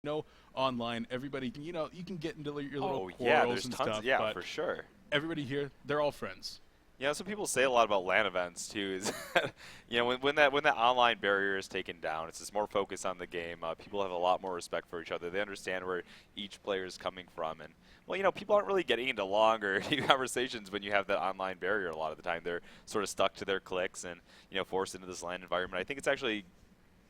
know, online, everybody, you can get into your little Oh yeah, quarrels there's and tons. stuff, Yeah, but for sure. everybody here, they're all friends. Some people say a lot about LAN events too. Is when that online barrier is taken down, it's just more focus on the game. People have a lot more respect for each other. They understand where each player is coming from, and people aren't really getting into longer deep conversations when you have that online barrier. A lot of the time, they're sort of stuck to their clicks and forced into this LAN environment. I think it's actually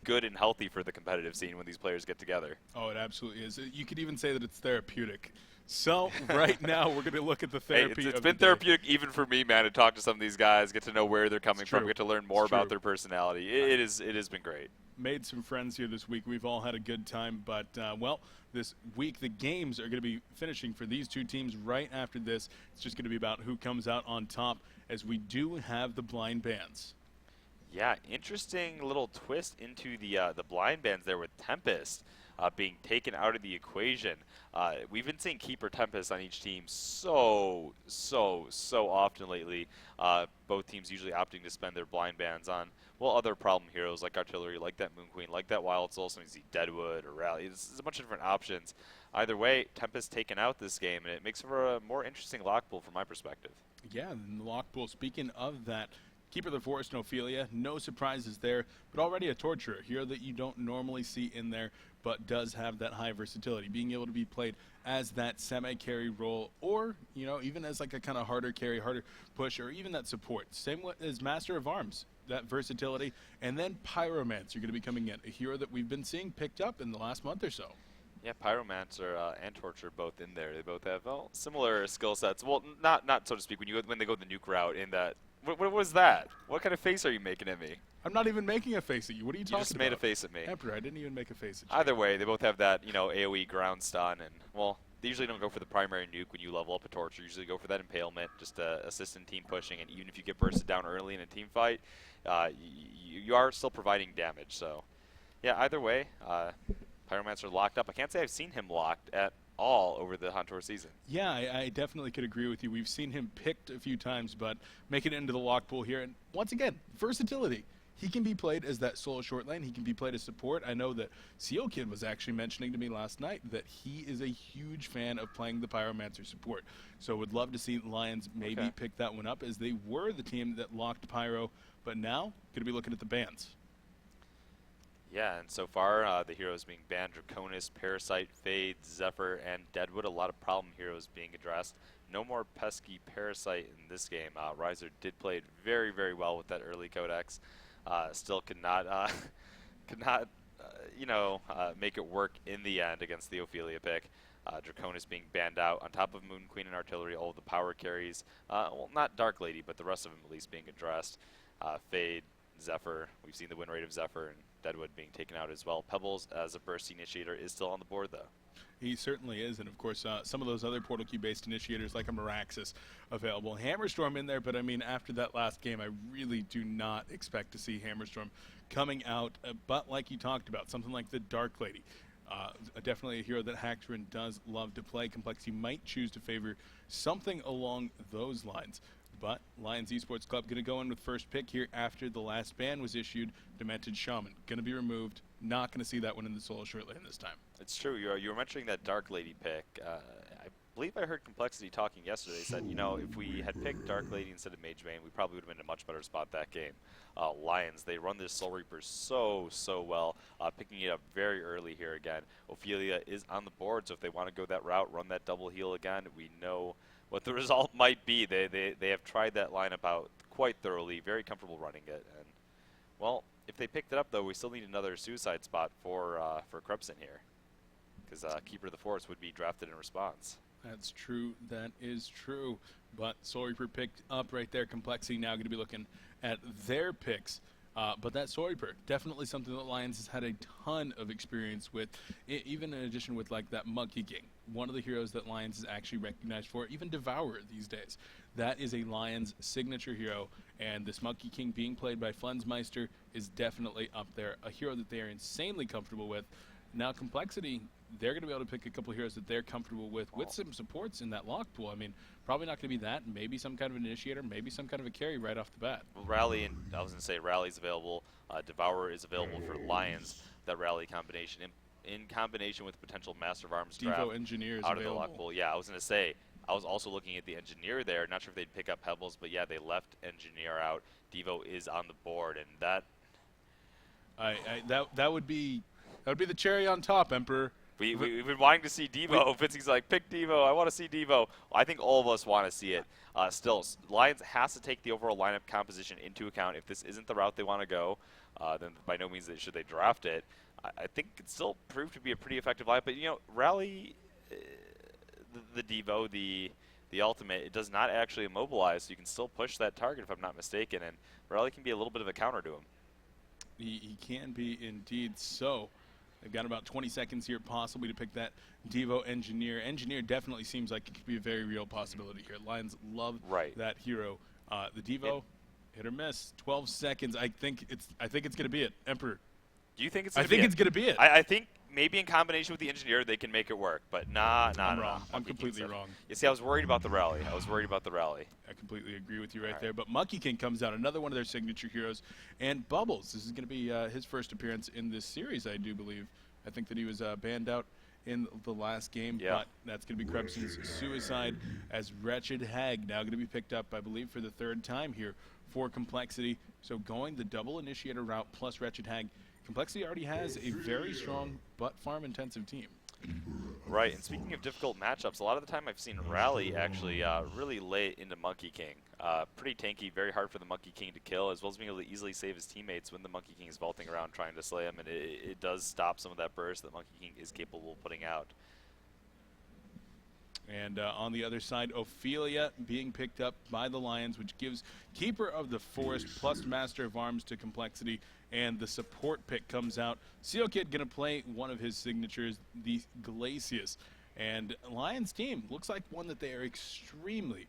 good and healthy for the competitive scene when these players get together. Oh, it absolutely is. You could even say that it's therapeutic. So right now we're going to look at the Hey, therapy it's of been the day. therapeutic even for me, man, to talk to some of these guys, get to know where they're It's coming from, true. get to learn It's more about true. their personality. It has been great. Made some friends here this week. We've all had a good time, but this week the games are going to be finishing for these two teams right after this. It's just going to be about who comes out on top, as we do have the blind bands. Yeah, interesting little twist into the blind bands there with Tempest being taken out of the equation. We've been seeing Keeper Tempest on each team so often lately. Both teams usually opting to spend their blind bands on other problem heroes like Artillery, like that Moon Queen, like that Wild Soul. Sometimes you see Deadwood or Rally. There's a bunch of different options. Either way, Tempest taken out this game, and it makes for a more interesting lock pool from my perspective. Yeah, and the lock pool. Speaking of that, Keeper of the Forest and Ophelia, no surprises there, but already a torturer, a hero that you don't normally see in there, but does have that high versatility, being able to be played as that semi-carry role, or even as like a kind of harder carry, harder push, or even that support. Same as Master of Arms, that versatility, and then Pyromancer going to be coming in, a hero that we've been seeing picked up in the last month or so. Yeah, Pyromancer and Torture both in there. They both have similar skill sets. Well, not so to speak. When they go the nuke route in that. What was that? What kind of face are you making at me? I'm not even making a face at you. What are you talking about? You just made a face at me. Emperor, I didn't even make a face at you. Either way, they both have that AOE ground stun, and they usually don't go for the primary nuke when you level up a Torture. You usually go for that impalement, just assist in team pushing, and even if you get bursted down early in a team fight, you are still providing damage. So, yeah, either way, Pyromancer locked up. I can't say I've seen him locked at all over the HoN Tour season. Yeah, I definitely could agree with you. We've seen him picked a few times, but making it into the lock pool here. And once again, versatility. He can be played as that solo short lane. He can be played as support. I know that CO Kid was actually mentioning to me last night that he is a huge fan of playing the Pyromancer support. So would love to see Lions maybe pick that one up, as they were the team that locked Pyro, but now going to be looking at the bans. Yeah, and so far, the heroes being banned: Draconis, Parasite, Fade, Zephyr, and Deadwood. A lot of problem heroes being addressed. No more pesky Parasite in this game. Riser did play it very well with that early Codex. Still could not, make it work in the end against the Ophelia pick. Draconis being banned out, on top of Moon Queen and Artillery, all of the power carries. Not Dark Lady, but the rest of them at least being addressed. Fade, Zephyr, we've seen the win rate of Zephyr, and Deadwood being taken out as well. Pebbles, as a burst initiator, is still on the board, though. He certainly is, and of course, some of those other portal key-based initiators like a Meraxis available. Hammerstorm in there, but I mean, after that last game, I really do not expect to see Hammerstorm coming out. But like you talked about, something like the Dark Lady. Definitely a hero that Hacktorin does love to play. Complexity might choose to favor something along those lines. But Lions Esports Club going to go in with first pick here after the last ban was issued. Demented Shaman going to be removed. Not going to see that one in the solo short lane this time. It's true. You were mentioning that Dark Lady pick. I believe I heard Complexity talking yesterday. He said, if we had picked Dark Lady instead of Mage Bane, we probably would have been in a much better spot that game. Lions, they run this Soul Reaper so well, picking it up very early here again. Ophelia is on the board, so if they want to go that route, run that double heal again, we know what the result might be. They have tried that lineup out quite thoroughly, very comfortable running it. And well, if they picked it up, though, we still need another suicide spot for Krebsen here, because Keeper of the Forest would be drafted in response. That's true. That is true. But Soul Reaper picked up right there. Complexity now going to be looking at their picks. But that Soul Reaper, definitely something that Lions has had a ton of experience with, even in addition with like that Monkey King, one of the heroes that Lions is actually recognized for, even Devourer these days. That is a Lions signature hero, and this Monkey King being played by Flensmeister is definitely up there, a hero that they are insanely comfortable with. Now Complexity, they're going to be able to pick a couple heroes that they're comfortable with some supports in that lock pool. I mean, probably not going to be that. Maybe some kind of an initiator, maybe some kind of a carry right off the bat. Well, Rally, and I was going to say Rally's available. Devourer is available for Lions, that Rally combination. And in combination with potential Master of Arms Devo draft Engineer is out of the available. luck pool. Yeah, I was going to say, I was also looking at the Engineer there. Not sure if they'd pick up Pebbles, but yeah, they left Engineer out. Devo is on the board, and that That would be the cherry on top, Emperor. we've been wanting to see Devo. Fitzy's like, pick Devo. I want to see Devo. I think all of us want to see it. Still, Lions has to take the overall lineup composition into account. If this isn't the route they want to go, then by no means should they draft it. I think it still proved to be a pretty effective lineup. But, you know, Rally, the Devo, the ultimate, it does not actually immobilize, so you can still push that target if I'm not mistaken. And Rally can be a little bit of a counter to him. He can be indeed so. They've got about 20 seconds here possibly to pick that Devo Engineer. Engineer definitely seems like it could be a very real possibility here. Lions love that hero. The Devo, hit or miss. 12 seconds. I think it's going to be it. Emperor. Do you think it's going to be it? I think it's going to be it. I think maybe in combination with the Engineer they can make it work, but I'm wrong. I'm completely wrong. You see, I was worried about the Rally. I completely agree with you right there. But Monkey King comes out, another one of their signature heroes, and Bubbles. This is going to be his first appearance in this series, I do believe. I think that he was banned out in the last game, but that's going to be Krebson's Suicide as Wretched Hag, now going to be picked up, I believe, for the third time here for Complexity. So going the double initiator route plus Wretched Hag, Complexity already has a very strong but farm-intensive team. Right, and speaking of difficult matchups, a lot of the time I've seen Rally actually really lay into Monkey King. Pretty tanky, very hard for the Monkey King to kill, as well as being able to easily save his teammates when the Monkey King is vaulting around trying to slay him, and it does stop some of that burst that Monkey King is capable of putting out. And on the other side, Ophelia being picked up by the Lions, which gives Keeper of the Forest plus Master of Arms to Complexity, and the support pick comes out. Seal Kid going to play one of his signatures, the Glacius. And Lions team looks like one that they are extremely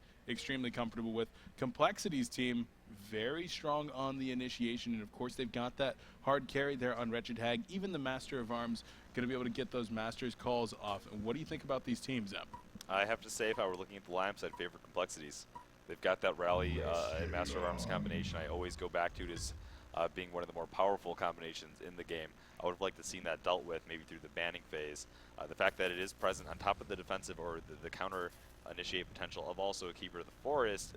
comfortable with. Complexity's team, very strong on the initiation, and of course they've got that hard carry there on Wretched Hag. Even the Master of Arms going to be able to get those Master's calls off. And what do you think about these teams, Em? I have to say, if I were looking at the lineups, I'd favor Complexities. They've got that Rally and Master of Arms combination I always go back to as being one of the more powerful combinations in the game. I would have liked to see that dealt with maybe through the banning phase. The fact that it is present on top of the defensive or the counter initiate potential of also a Keeper of the Forest,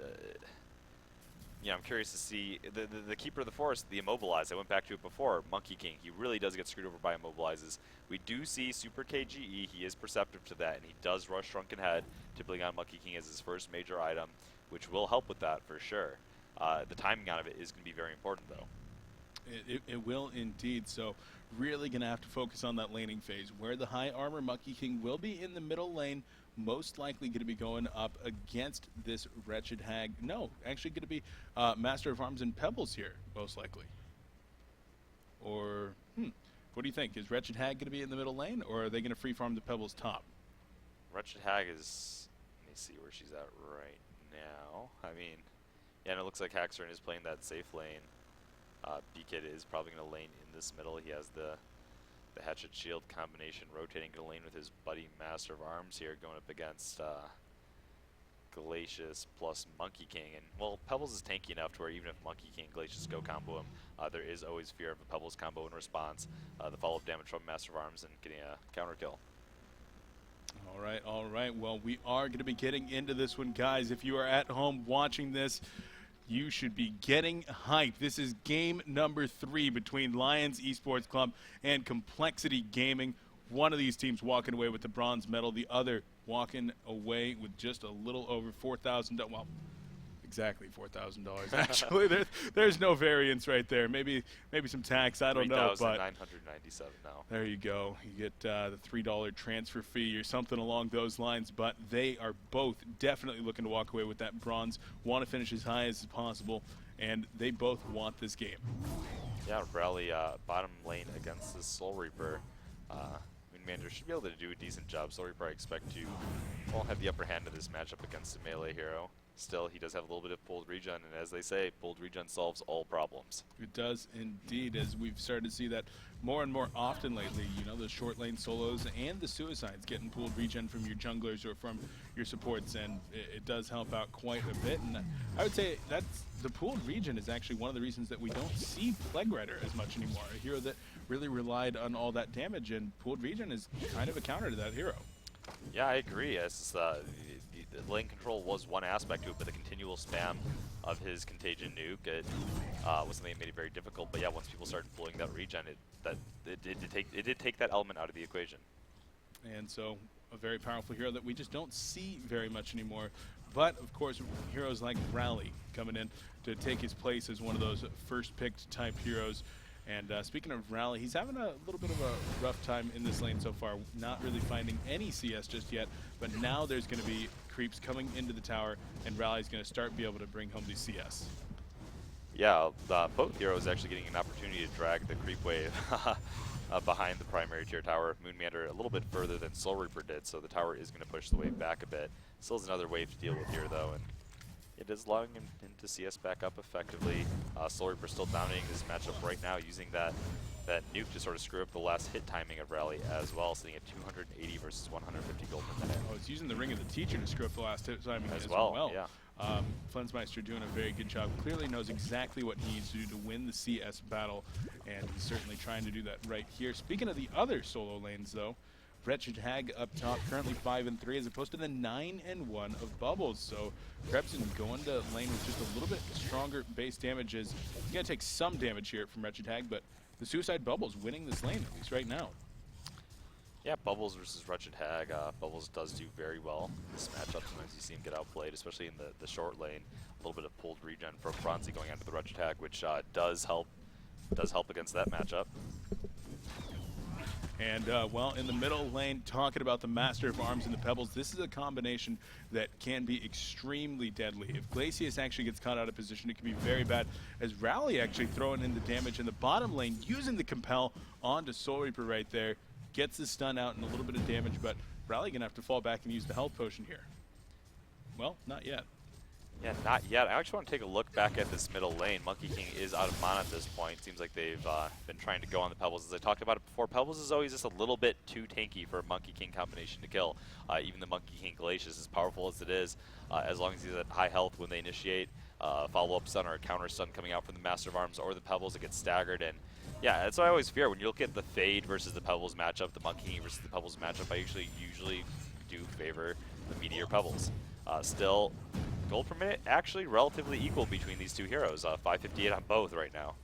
you know, I'm curious to see the Keeper of the Forest, the Immobilize. I went back to it before. Monkey King, he really does get screwed over by Immobilizes. We do see Super KGE. He is perceptive to that, and he does rush Shrunken Head, typically on Monkey King as his first major item, which will help with that for sure. The timing out of it is going to be very important, though. It will indeed. So really going to have to focus on that laning phase, where the high armor Monkey King will be in the middle lane, most likely going to be going up against this Wretched Hag. No, actually going to be Master of Arms and Pebbles here, most likely. Or, what do you think? Is Wretched Hag going to be in the middle lane, or are they going to free farm the Pebbles top? Wretched Hag is, let me see where she's at right now. I mean, yeah, and it looks like Haxorn is playing that safe lane. B-Kid is probably going to lane in this middle. He has the Hatchet Shield combination rotating to lane with his buddy Master of Arms here, going up against Glacius plus Monkey King. And, well, Pebbles is tanky enough to where even if Monkey King and Glacius go combo him, there is always fear of a Pebbles combo in response. The follow-up damage from Master of Arms and getting a counter kill. All right. Well, we are going to be getting into this one, guys. If you are at home watching this, you should be getting hyped. This is game number 3 between Lions Esports Club and Complexity Gaming. One of these teams walking away with the bronze medal, the other walking away with just a little over $4,000. Well, exactly $4,000. Actually, there's no variance right there. Maybe some tax. I don't know. But $3,997 now. There you go. You get the $3 transfer fee or something along those lines. But they are both definitely looking to walk away with that bronze. Want to finish as high as possible, and they both want this game. Yeah, Rally bottom lane against the Soul Reaper. Mander should be able to do a decent job. Soul Reaper, I expect to have the upper hand in this matchup against a melee hero. Still, he does have a little bit of pulled regen, and as they say, pulled regen solves all problems. It does indeed, as we've started to see that more and more often lately. You know, the short lane solos and the suicides getting pulled regen from your junglers or from your supports, and it does help out quite a bit. And I would say that's the pooled regen is actually one of the reasons that we don't see Plague Rider as much anymore. A hero that really relied on all that damage, and Pooled Regen is kind of a counter to that hero. Yeah, I agree. The lane control was one aspect to it, but the continual spam of his Contagion nuke was something that made it very difficult. But yeah, once people started pulling that regen, it did take that element out of the equation. And so a very powerful hero that we just don't see very much anymore. But of course, heroes like Rally coming in to take his place as one of those first picked type heroes. And speaking of Rally, he's having a little bit of a rough time in this lane so far, not really finding any CS just yet. But now there's going to be creeps coming into the tower, and Rally's going to start be able to bring home these CS. Yeah, both heroes actually getting an opportunity to drag the creep wave behind the primary tier tower. Moonmeander a little bit further than Soul Reaper did, so the tower is going to push the wave back a bit. Still has another wave to deal with here, though, and it is allowing him to CS back up effectively. Soul Reaper still dominating this matchup right now, using that nuke to sort of screw up the last hit timing of Rally as well, sitting at 280 versus 150 gold per minute. Oh, it's using the Ring of the Teacher to screw up the last hit timing as well. Yeah. Flensmeister doing a very good job. Clearly knows exactly what he needs to do to win the CS battle, and he's certainly trying to do that right here. Speaking of the other solo lanes, though, Wretched Hag up top, currently 5-3, as opposed to the 9-1 of Bubbles. So Krebson going to lane with just a little bit stronger base damage. He's going to take some damage here from Wretched Hag, but the Suicide Bubbles winning this lane, at least right now. Yeah, Bubbles versus Wretched Hag. Bubbles does do very well in this matchup. Sometimes you see him get outplayed, especially in the short lane. A little bit of pulled regen from Bronzy going onto the Wretched Hag, which does help against that matchup. And, well, in the middle lane, talking about the Master of Arms and the Pebbles, this is a combination that can be extremely deadly. If Glacius actually gets caught out of position, it can be very bad, as Rally actually throwing in the damage in the bottom lane, using the Compel onto Soul Reaper right there, gets the stun out and a little bit of damage, but Rally going to have to fall back and use the health potion here. Well, not yet. Yeah, not yet. I actually want to take a look back at this middle lane. Monkey King is out of mana at this point. Seems like they've been trying to go on the Pebbles. As I talked about it before, Pebbles is always just a little bit too tanky for a Monkey King combination to kill. Even the Monkey King Glacius, as powerful as it is, as long as he's at high health when they initiate, follow-up stun or a counter stun coming out from the Master of Arms or the Pebbles, it gets staggered. And yeah, that's what I always fear. When you look at the Fade versus the Pebbles matchup, the Monkey King versus the Pebbles matchup, I usually do favor the Meteor Pebbles. Still, gold per minute actually relatively equal between these two heroes. 558 on both right now.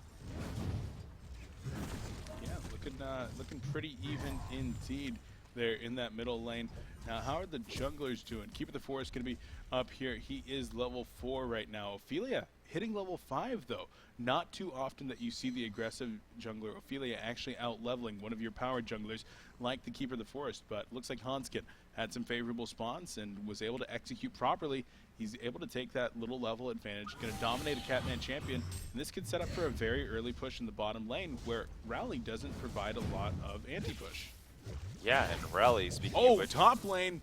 Yeah, looking pretty even indeed there in that middle lane. Now, how are the junglers doing? Keeper of the Forest going to be up here. He is level 4 right now. Ophelia hitting level 5, though. Not too often that you see the aggressive jungler Ophelia actually out-leveling one of your powered junglers like the Keeper of the Forest, but looks like Hanskin had some favorable spawns and was able to execute properly. He's able to take that little level advantage, going to dominate a Catman champion, and this could set up for a very early push in the bottom lane where Rally doesn't provide a lot of anti-push. Yeah, and Rally, speaking of which, top lane,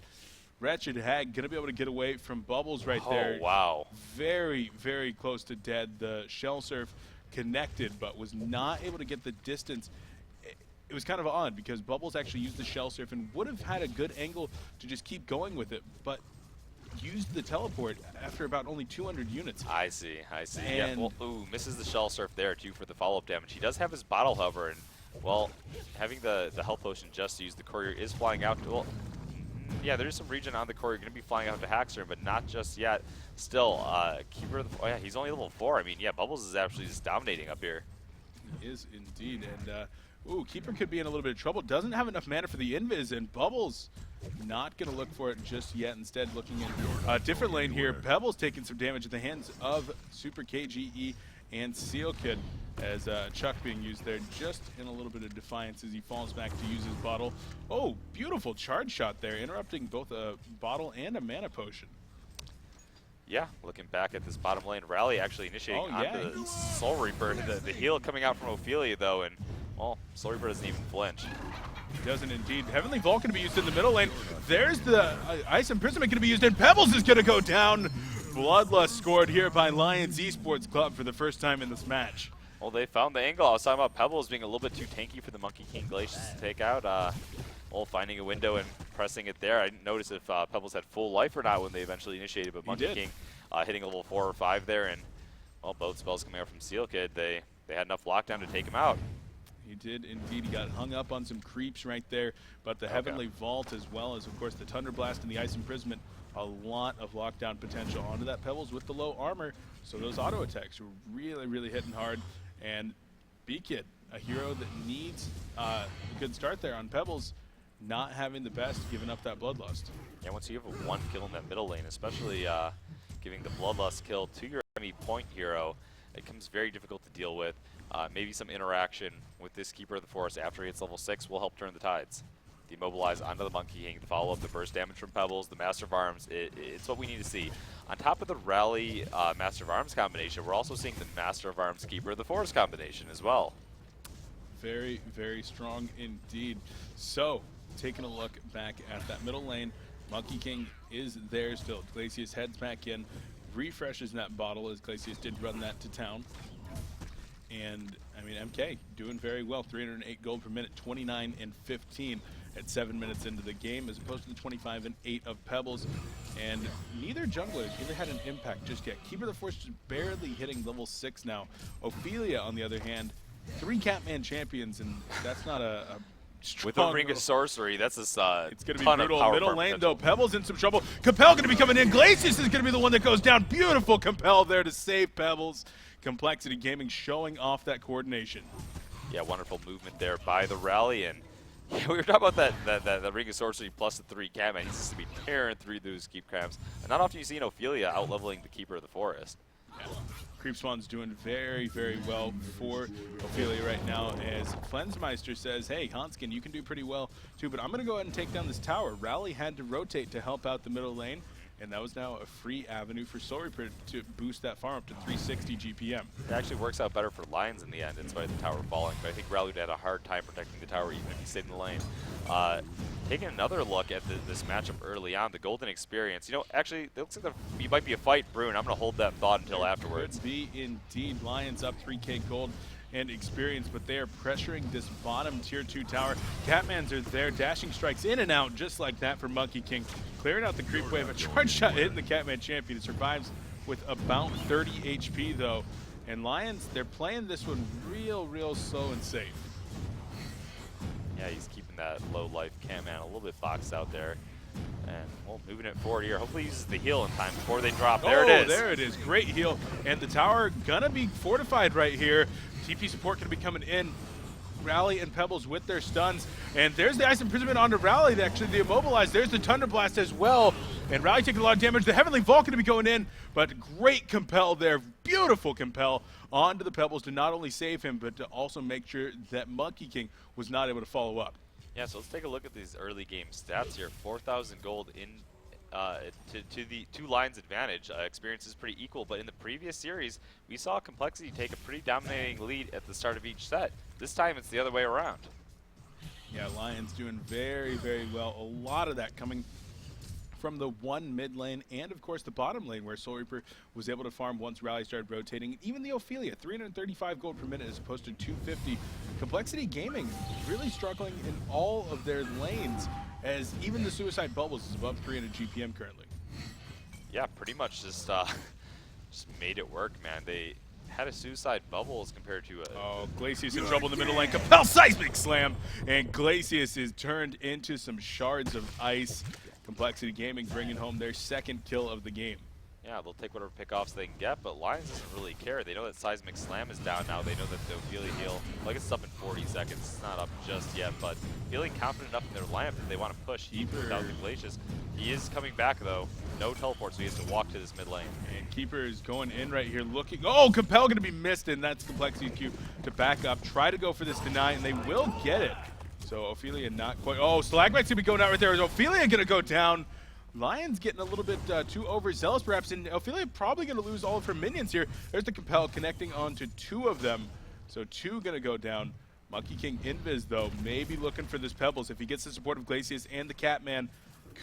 Wretched Hag going to be able to get away from Bubbles right there. Oh, wow. Very, very close to dead. The Shell Surf connected, but was not able to get the distance. It was kind of odd because Bubbles actually used the Shell Surf and would have had a good angle to just keep going with it, but used the teleport after about only 200 units. I see. Yeah, well, misses the Shell Surf there, too, for the follow-up damage. He does have his bottle hover, and, well, having the health potion just to use the courier is flying out to, well, yeah, there's some regen on the courier going to be flying out to Haxer, but not just yet. Still, Keeper of the, oh yeah, he's only level 4. I mean, yeah, Bubbles is actually just dominating up here. He is indeed, and Keeper could be in a little bit of trouble. Doesn't have enough mana for the invis, and Bubbles not going to look for it just yet. Instead, looking in a different lane here. Pebbles taking some damage at the hands of Super KGE and Seal Kid, as Chuck being used there just in a little bit of defiance as he falls back to use his bottle. Oh, beautiful charge shot there, interrupting both a bottle and a mana potion. Yeah, looking back at this bottom lane, Rally actually initiating onto the Soul Reaper. The heal coming out from Ophelia, though, and, well, Soul Reaper doesn't even flinch. He doesn't indeed. Heavenly Vault going to be used in the middle lane. There's the Ice Imprisonment going to be used, and Pebbles is going to go down. Bloodlust scored here by Lions Esports Club for the first time in this match. Well, they found the angle. I was talking about Pebbles being a little bit too tanky for the Monkey King Glacius to take out. Well, finding a window and pressing it there. I didn't notice if Pebbles had full life or not when they eventually initiated, but Monkey King hitting a level 4 or 5 there, and, well, both spells coming out from Seal Kid, they had enough lockdown to take him out. He did indeed. He got hung up on some creeps right there, but the Heavenly Vault, as well as, of course, the Thunder Blast and the Ice Imprisonment, a lot of lockdown potential onto that Pebbles with the low armor. So those auto attacks were really, really hitting hard. And B-Kid, a hero that needs a good start there on Pebbles, not having the best, giving up that Bloodlust. Yeah, once you have a 1 kill in that middle lane, especially giving the Bloodlust kill to your enemy point hero, it becomes very difficult to deal with. Maybe some interaction with this Keeper of the Forest after he hits level 6 will help turn the tides. Demobilize onto the Monkey King, the follow-up, the burst damage from Pebbles, the Master of Arms, it's what we need to see. On top of the Rally Master of Arms combination, we're also seeing the Master of Arms Keeper of the Forest combination as well. Very, very strong indeed. So, taking a look back at that middle lane, Monkey King is there still. Glacius heads back in, refreshes that bottle as Glacius did run that to town. And, I mean, MK doing very well. 308 gold per minute, 29 and 15 at 7 minutes into the game, as opposed to the 25 and 8 of Pebbles. And neither jungler really had an impact just yet. Keeper of the Force just barely hitting level 6 now. Ophelia, on the other hand, 3 Catman champions, and that's not a strong... With a Ring of Sorcery, that's a it's going to be ton brutal. of power Middle farm lane, potential. though, Pebbles in some trouble. coPEL going to be coming in. Glacius is going to be the one that goes down. Beautiful coPEL there to save Pebbles. Complexity Gaming showing off that coordination. Yeah, wonderful movement there by the Rally, and yeah, we were talking about that Ring of Sorcery plus the 3 Catman. He seems to be tearing through those keep crabs. And not often you see an Ophelia out-leveling the Keeper of the Forest. Yeah. Creep Spawn's doing very, very well for Ophelia right now, as Flensmeister says, hey, Hanskin, you can do pretty well too, but I'm going to go ahead and take down this tower. Rally had to rotate to help out the middle lane, and that was now a free avenue for Soul Reaper to boost that farm up to 360 GPM. It actually works out better for Lions in the end, in spite of the tower falling, but I think Rally would have had a hard time protecting the tower even if he stayed in the lane. Taking another look at this matchup early on, the Golden Experience. You know, actually, it looks like it might be a fight, Brune. I'm going to hold that thought until afterwards. Could be indeed. Lions up 3K gold and experience, but they are pressuring this bottom tier 2 tower. Catmans are there, dashing strikes in and out just like that for Monkey King. Clearing out the creep wave, a charge shot hitting the Catman champion. It survives with about 30 HP though. And Lions, they're playing this one real slow and safe. Yeah, he's keeping that low life Catman a little bit boxed out there. And, well, moving it forward here. Hopefully he uses the heal in time before they drop. There it is. There it is. Great heal. And the tower gonna be fortified right here. TP support gonna be coming in. Rally and Pebbles with their stuns. And there's the Ice Imprisonment onto Rally, actually the immobilized. There's the Thunder Blast as well. And Rally taking a lot of damage. The Heavenly Vault gonna be going in, but great coPEL there. Beautiful coPEL onto the Pebbles to not only save him, but to also make sure that Monkey King was not able to follow up. Yeah, so let's take a look at these early game stats here. 4,000 gold in to the 2 Lions advantage. Experience is pretty equal, but in the previous series, we saw Complexity take a pretty dominating lead at the start of each set. This time, it's the other way around. Yeah, Lions doing very well. A lot of that coming from the 1 mid lane and, of course, the bottom lane where Soul Reaper was able to farm once Rally started rotating. Even the Ophelia, 335 gold per minute as opposed to 250. Complexity Gaming really struggling in all of their lanes, as even the Suicide Bubbles is above 300 GPM currently. Yeah, pretty much just made it work, man. They had a Suicide Bubble as compared to a... Oh, Glacius in trouble in the middle lane. coPEL Seismic Slam! And Glacius is turned into some shards of ice. Complexity Gaming bringing home their 2nd kill of the game. Yeah, they'll take whatever pickoffs they can get, but Lions doesn't really care. They know that Seismic Slam is down now. They know that the Ophelia heal, like it's up in 40 seconds. It's not up just yet, but feeling confident enough in their lineup that they want to push even without the Glacius. He is coming back, though. No teleport, so he has to walk to this mid lane. And Keeper is going in right here looking. Oh, coPEL going to be missed, and that's Complexity's cue to back up. Try to go for this deny, and they will get it. So Ophelia not quite. Oh, Stalagmite's going to be going out right there. Is Ophelia going to go down? Lions getting a little bit too overzealous perhaps, and Ophelia probably going to lose all of her minions here. There's the coPEL connecting onto 2 of them. So 2 going to go down. Monkey King Invis, though, maybe looking for this Pebbles. If he gets the support of Glacius and the Catman,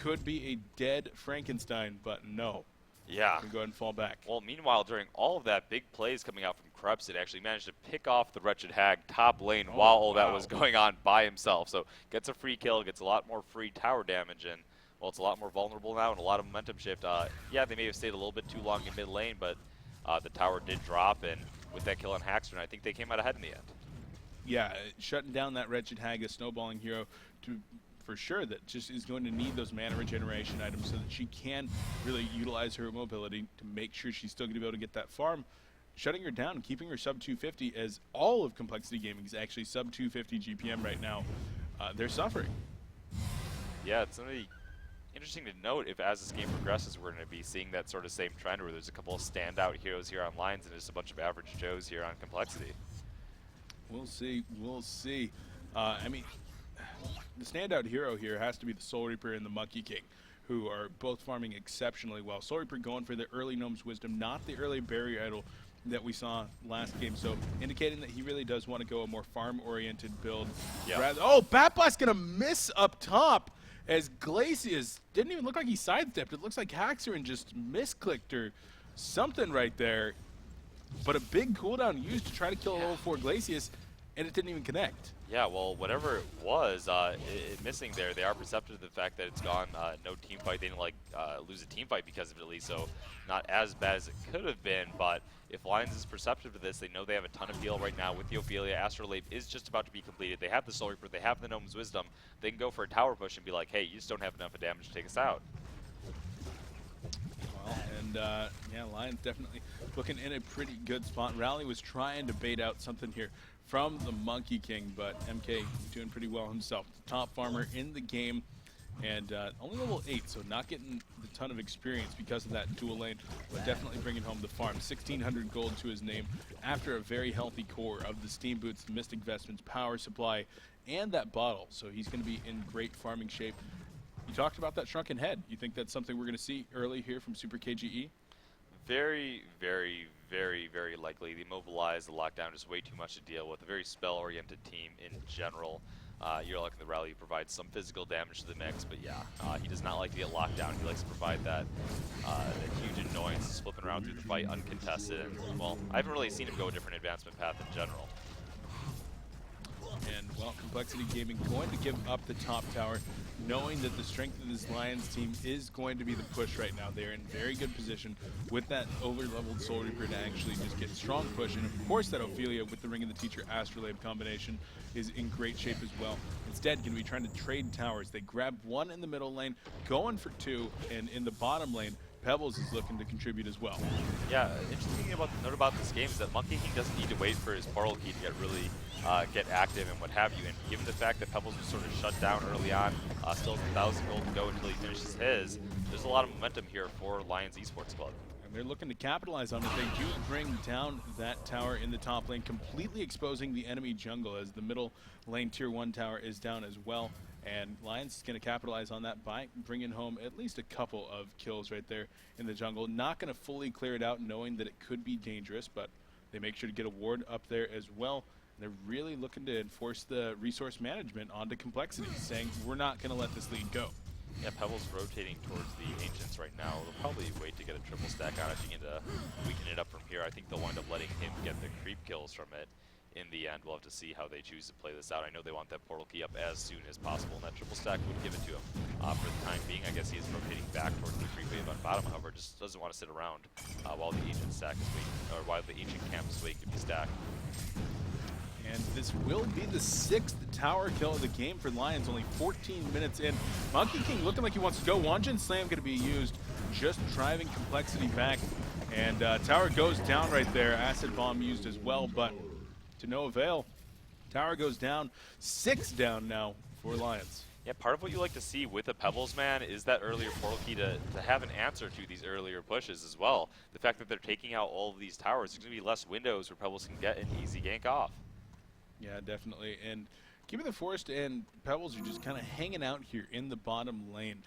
could be a dead Frankenstein, but no. Yeah. Can go ahead and fall back. Well, meanwhile, during all of that, big plays coming out from Krebs, it actually managed to pick off the Wretched Hag top lane while all that was going on by himself. So gets a free kill, gets a lot more free tower damage, and well, it's a lot more vulnerable now and a lot of momentum shift. Yeah, they may have stayed a little bit too long in mid lane, but the tower did drop, and with that kill on Haxton, I think they came out ahead in the end. yeah, shutting down that Wretched Hag, a snowballing hero, to for sure that just is going to need those mana regeneration items so that she can really utilize her mobility to make sure she's still going to be able to get that farm. Shutting her down, keeping her sub 250, as all of Complexity Gaming is actually sub 250 GPM right now. They're suffering. Yeah, it's going to be interesting to note if as this game progresses we're going to be seeing that sort of same trend where there's a couple of standout heroes here on Lions and just a bunch of average Joes here on Complexity. We'll see. We'll see. I mean, the standout hero here has to be the Soul Reaper and the Monkey King, who are both farming exceptionally well. Soul Reaper going for the early Gnome's Wisdom, not the early Barrier Idol that we saw last game, so indicating that he really does want to go a more farm-oriented build. Yeah. Oh, Bat Blast gonna miss up top as Glacius didn't even look like he sidestepped. It looks like Haxerin just misclicked or something right there. But a big cooldown used to try to kill a level 4 Glacius, and it didn't even connect. Yeah, well, whatever it was, missing there, they are perceptive to the fact that it's gone no team fight. They didn't lose a team fight because of it, at least, so not as bad as it could have been. But if Lions is perceptive to this, they know they have a ton of heal right now with the Ophelia. Astrolabe is just about to be completed. They have the Soul Reaper, they have the Gnome's Wisdom. They can go for a tower push and be like, hey, you just don't have enough of damage to take us out. Well, and yeah, Lions definitely looking in a pretty good spot. Rally was trying to bait out something here from the Monkey King, but MK doing pretty well himself. The top farmer in the game, and only level 8, so not getting a ton of experience because of that dual lane, but definitely bringing home the farm. 1,600 gold to his name after a very healthy core of the Steam Boots, the Mystic Vestments, Power Supply, and that bottle, so he's going to be in great farming shape. You talked about that Shrunken Head. You think that's something we're going to see early here from Super KGE? Very, very, very, very likely. The Immobilize, the Lockdown is way too much to deal with. A very spell-oriented team in general. You're looking the Rally provides some physical damage to the mix, but yeah, he does not like to get locked down. He likes to provide that huge annoyance, flipping around through the fight uncontested. And, well, I haven't really seen him go a different advancement path in general. And, well, Complexity Gaming going to give up the top tower, knowing that the strength of this Lions team is going to be the push right now. They're in very good position with that over-leveled Soul Reaper to actually just get strong push. And, of course, that Ophelia with the Ring of the Teacher Astrolabe combination is in great shape as well. Instead, going to be trying to trade towers. They grab one in the middle lane, going for two, and in the bottom lane, Pebbles is looking to contribute as well. Yeah, interesting note about this game is that Monkey King doesn't need to wait for his portal key to get active and what have you. And given the fact that Pebbles was sort of shut down early on, still has 1,000 gold to go until he finishes his, there's a lot of momentum here for Lions Esports Club. And they're looking to capitalize on it. They do bring down that tower in the top lane, completely exposing the enemy jungle as the middle lane tier 1 tower is down as well. And Lions is going to capitalize on that by bringing home at least a couple of kills right there in the jungle. Not going to fully clear it out, knowing that it could be dangerous, but they make sure to get a ward up there as well. And they're really looking to enforce the resource management onto Complexity, saying we're not going to let this lead go. Yeah, Pebbles rotating towards the Ancients right now. They'll probably wait to get a triple stack on it, begin to weaken it up from here. I think they'll wind up letting him get the creep kills from it. In the end, we'll have to see how they choose to play this out. I know they want that portal key up as soon as possible, and that triple stack would give it to him. For the time being, I guess he is rotating back towards the creep wave on bottom, however, just doesn't want to sit around while the Ancient stack is waiting, or while the Ancient camp is waiting to be stacked. And this will be the 6th tower kill of the game for Lions, only 14 minutes in. Monkey King looking like he wants to go. Wanjin Slam going to be used, just driving Complexity back. And tower goes down right there. Acid Bomb used as well, but to no avail. Tower goes down, 6 down now for Lions. Yeah, part of what you like to see with a Pebbles, man, is that earlier portal key to have an answer to these earlier pushes as well. The fact that they're taking out all of these towers, there's going to be less windows where Pebbles can get an easy gank off. Yeah, definitely. And Keeping the Forest and Pebbles are just kind of hanging out here in the bottom lane.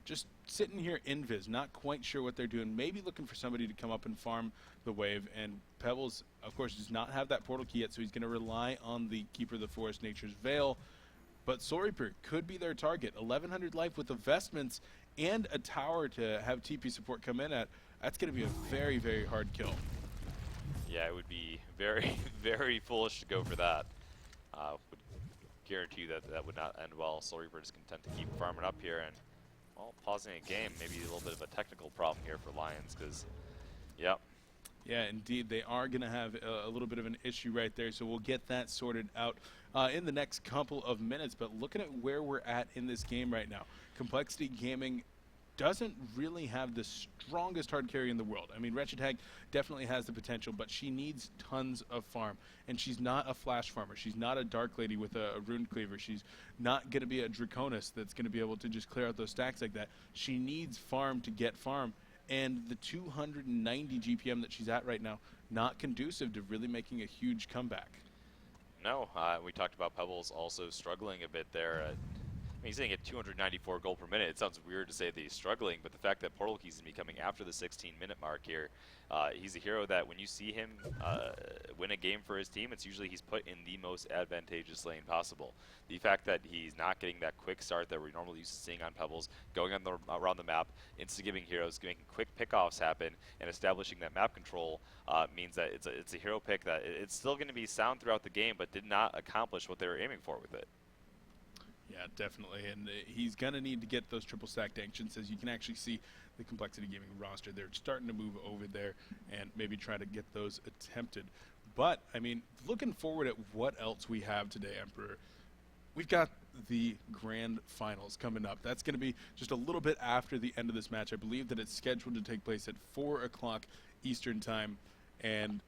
Just sitting here invis, not quite sure what they're doing. Maybe looking for somebody to come up and farm the wave. And Pebbles, of course, does not have that portal key yet, so he's going to rely on the Keeper of the Forest, Nature's Veil. But Soul Reaper could be their target. 1,100 life with the vestments and a tower to have TP support come in at. That's going to be a very, very hard kill. Yeah, it would be very, very foolish to go for that. Would guarantee you that that would not end well. Soul Reaper is content to keep farming up here and, well, pausing a game. Maybe a little bit of a technical problem here for Lions because, yep, Yeah, indeed. They are going to have a little bit of an issue right there, so we'll get that sorted out in the next couple of minutes. But looking at where we're at in this game right now, Complexity Gaming doesn't really have the strongest hard carry in the world. I mean, Wretched Hag definitely has the potential, but she needs tons of farm. And she's not a flash farmer. She's not a Dark Lady with a Rune Cleaver. She's not going to be a Draconis that's going to be able to just clear out those stacks like that. She needs farm to get farm. And the 290 GPM that she's at right now, not conducive to really making a huge comeback. No, we talked about Pebbles also struggling a bit there. He's sitting at 294 gold per minute. It sounds weird to say that he's struggling, but the fact that Portal Keys is going to be coming after the 16-minute mark here, he's a hero that when you see him win a game for his team, it's usually he's put in the most advantageous lane possible. The fact that he's not getting that quick start that we're normally used to seeing on Pebbles, going on around the map, insta-giving heroes, making quick pickoffs happen, and establishing that map control means that it's a hero pick that it's still going to be sound throughout the game, but did not accomplish what they were aiming for with it. Yeah, definitely, and he's going to need to get those triple stacked ancients. As you can actually see the Complexity Gaming roster, they're starting to move over there and maybe try to get those attempted. But, I mean, looking forward at what else we have today, Emperor, we've got the grand finals coming up. That's going to be just a little bit after the end of this match. I believe that it's scheduled to take place at 4 o'clock Eastern time, and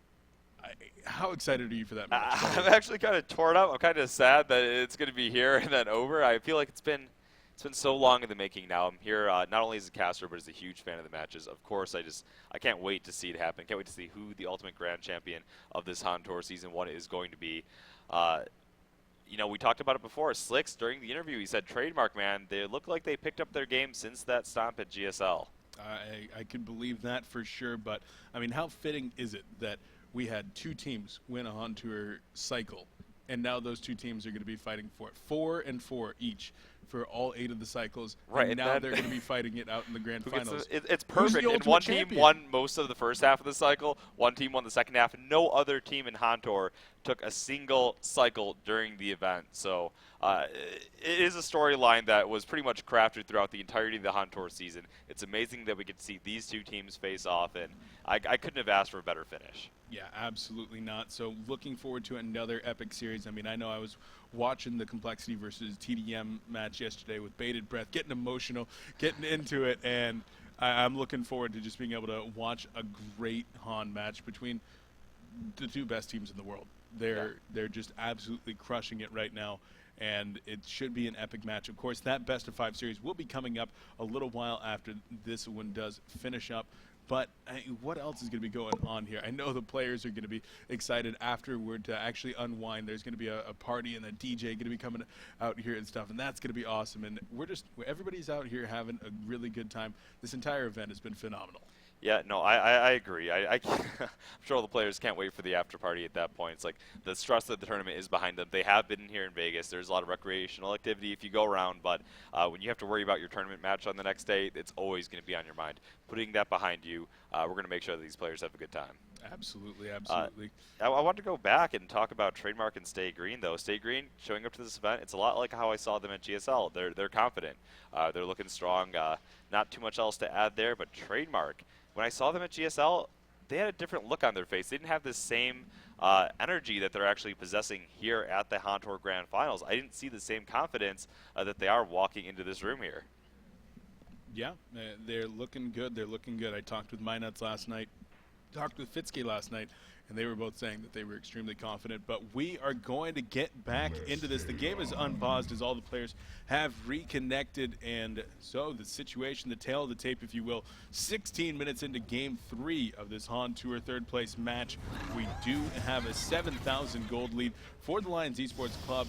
how excited are you for that match? I'm actually kind of torn up. I'm kind of sad that it's going to be here and then over. I feel like it's been so long in the making now. I'm here not only as a caster, but as a huge fan of the matches. Of course, I can't wait to see it happen. Can't wait to see who the ultimate grand champion of this HoN Tour Season 1 is going to be. You know, we talked about it before. Slicks, during the interview, he said, Trademark, man, they look like they picked up their game since that stomp at GSL. I could believe that for sure, but, I mean, how fitting is it that we had two teams win a HoN Tour cycle, and now those two teams are going to be fighting for it. 4 and 4 each for all 8 of the cycles, right, and now they're going to be fighting it out in the grand finals. It's perfect. And one team won most of the first half of the cycle, one team won the second half, and no other team in HoN Tour took a single cycle during the event. So it is a storyline that was pretty much crafted throughout the entirety of the HoN Tour season. It's amazing that we could see these two teams face off, and I couldn't have asked for a better finish. Yeah, absolutely not. So looking forward to another epic series. I mean, I know I was watching the Complexity versus TDM match yesterday with bated breath, getting emotional, getting into it, and I'm looking forward to just being able to watch a great HoN match between the two best teams in the world. They're just absolutely crushing it right now, and it should be an epic match. Of course, that best of 5 series will be coming up a little while after this one does finish up. But what else is going to be going on here? I know the players are going to be excited afterward to actually unwind. There's going to be a party and a DJ going to be coming out here and stuff, and that's going to be awesome. And everybody's out here having a really good time. This entire event has been phenomenal. Yeah, no, I agree. I'm sure all the players can't wait for the after party at that point. It's like the stress that the tournament is behind them. They have been here in Vegas. There's a lot of recreational activity if you go around, but when you have to worry about your tournament match on the next day, it's always going to be on your mind. Putting that behind you, we're going to make sure that these players have a good time. Absolutely, absolutely. I want to go back and talk about Trademark and Stay Green, though. Stay Green showing up to this event, it's a lot like how I saw them at GSL. They're confident. They're looking strong. Not too much else to add there, but Trademark, when I saw them at GSL, they had a different look on their face. They didn't have the same energy that they're actually possessing here at the HoN Tour Grand Finals. I didn't see the same confidence that they are walking into this room here. Yeah, they're looking good. They're looking good. I talked with MyNuts last night, talked with Fitske last night, and they were both saying that they were extremely confident. But we are going to get back into this. The game is unpaused as all the players have reconnected, and so the situation, the tail of the tape, if you will, 16 minutes into Game 3 of this HoN Tour third-place match, we do have a 7,000 gold lead for the Lions Esports Club.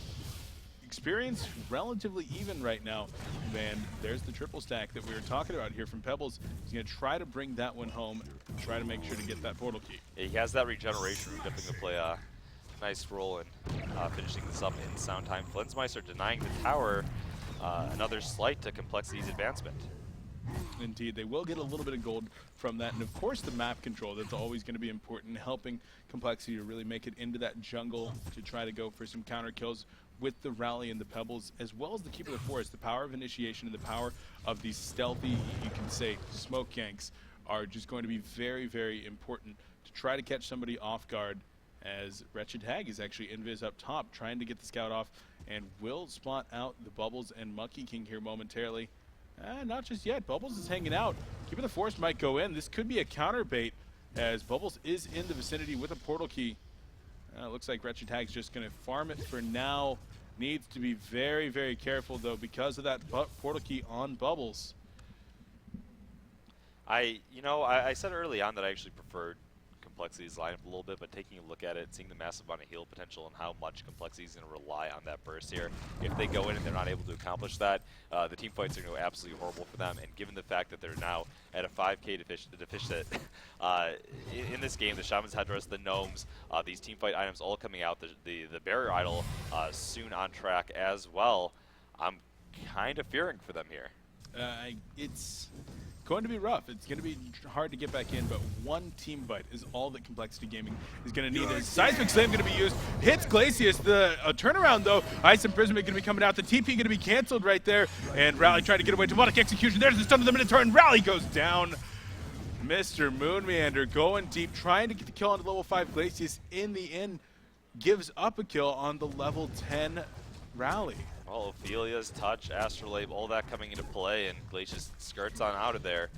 Experience relatively even right now, and there's the triple stack that we were talking about here from Pebbles. He's going to try to bring that one home, try to make sure to get that portal key. Yeah, he has that regeneration, definitely going to play a nice role in finishing this up in sound time. Flensmeister denying the tower, another slight to Complexity's advancement. Indeed, they will get a little bit of gold from that, and of course the map control, that's always going to be important, helping Complexity to really make it into that jungle to try to go for some counter kills with the rally and the pebbles, as well as the Keeper of the Forest. The power of initiation and the power of these stealthy, you can say, smoke ganks are just going to be very, very important to try to catch somebody off guard, as Wretched Hag is actually invis up top trying to get the scout off and will spot out the Bubbles and Monkey King here momentarily. Not just yet. Bubbles is hanging out. Keeper the Forest might go in. This could be a counter bait as Bubbles is in the vicinity with a portal key. Looks like Wretched Hag's just going to farm it for now. Needs to be very, very careful, though, because of that portal key on Bubbles. I said early on that I actually preferred Complexity's lineup a little bit, but taking a look at it, seeing the massive amount of heal potential and how much Complexity is going to rely on that burst here, if they go in and they're not able to accomplish that, the team fights are going to go absolutely horrible for them. And given the fact that they're now at a 5k deficit in this game, the Shaman's Headdress, the Gnomes, these team fight items all coming out, the Barrier Idol soon on track as well, I'm kind of fearing for them here. It's going to be rough. It's going to be hard to get back in, but one team fight is all that Complexity Gaming is going to need. There's Seismic Slam going to be used. Hits Glacius. The turnaround, though. Ice Imprisonment going to be coming out. The TP going to be canceled right there. And Rally trying to get away. Demonic Execution. There's the stun of the Minotaur, and Rally goes down. Mr. Moonmeander going deep, trying to get the kill on the level 5 Glacius. In the end, gives up a kill on the level 10 Rally. Well, Ophelia's touch, Astrolabe, all that coming into play, and Glacius skirts on out of there.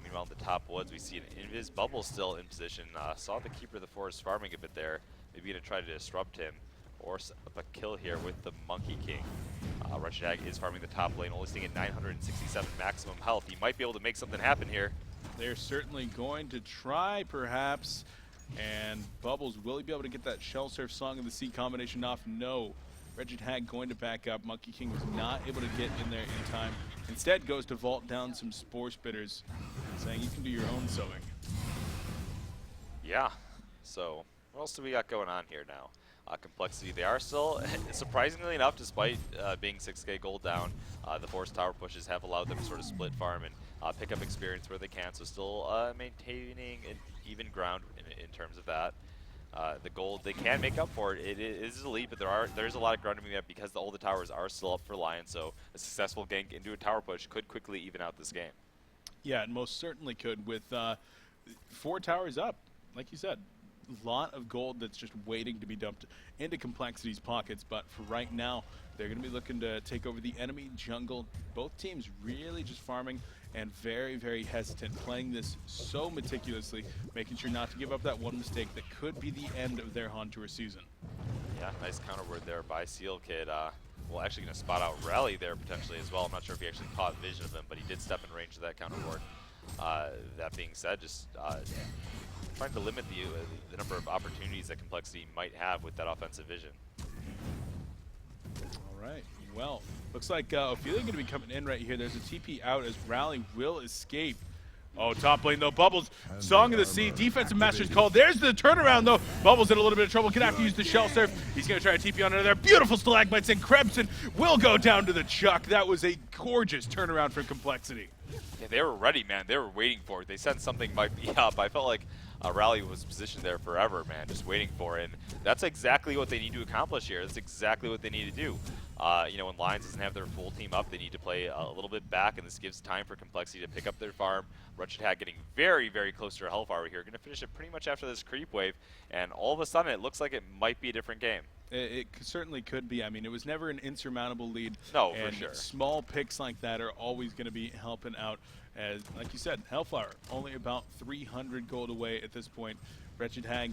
Meanwhile, in the top woods, we see an Invis Bubble still in position. Saw the Keeper of the Forest farming a bit there. Maybe going to try to disrupt him or set up a kill here with the Monkey King. Wretched Hag is farming the top lane, only staying at 967 maximum health. He might be able to make something happen here. They're certainly going to try, perhaps. And Bubbles, will he be able to get that Shell Surf Song of the Sea combination off? No. Wretched Hag going to back up. Monkey King was not able to get in there in time. Instead goes to vault down some Spore Spitters, saying you can do your own sewing. Yeah. So what else do we got going on here now? Complexity, they are still, surprisingly enough, despite being 6k gold down, the Forest Tower pushes have allowed them to sort of split farm and pick up experience where they can, so still maintaining an even ground in terms of that. The gold, they can make up for it. It is a lead, but there's a lot of ground to make up because all the towers are still up for Lions, so a successful gank into a tower push could quickly even out this game. Yeah, it most certainly could with 4 towers up, like you said. A lot of gold that's just waiting to be dumped into Complexity's pockets, but for right now, they're going to be looking to take over the enemy jungle. Both teams really just farming and very, very hesitant, playing this so meticulously, making sure not to give up that one mistake that could be the end of their HoN Tour season. Yeah, nice counter word there by Seal Kid. Well, actually going to spot out Rally there potentially as well. I'm not sure if he actually caught vision of him, but he did step in range of that counter word. That being said, just trying to limit the number of opportunities that Complexity might have with that offensive vision. All right, well, looks like Ophelia going to be coming in right here. There's a TP out as Rally will escape. Oh, top lane though, Bubbles, Song of the Sea, defensive master's call. There's the turnaround though. Bubbles in a little bit of trouble, gonna have to use the Shell Surf. He's gonna try to TP on another beautiful Stalagmites, and Krebson will go down to the chuck. That was a gorgeous turnaround from Complexity. Yeah, they were ready, man. They were waiting for it. They sensed something might be up. I felt like Rally was positioned there forever, man, just waiting for it. And that's exactly what they need to accomplish here. That's exactly what they need to do. You know, when Lions doesn't have their full team up, they need to play a little bit back, and this gives time for Complexity to pick up their farm. Wretched Hag getting very, very close to a Hellfire here. Going to finish it pretty much after this creep wave, and all of a sudden it looks like it might be a different game. It certainly could be. I mean, it was never an insurmountable lead. No, and for sure. Small picks like that are always going to be helping out. As, like you said, Hellfire only about 300 gold away at this point. Wretched Hag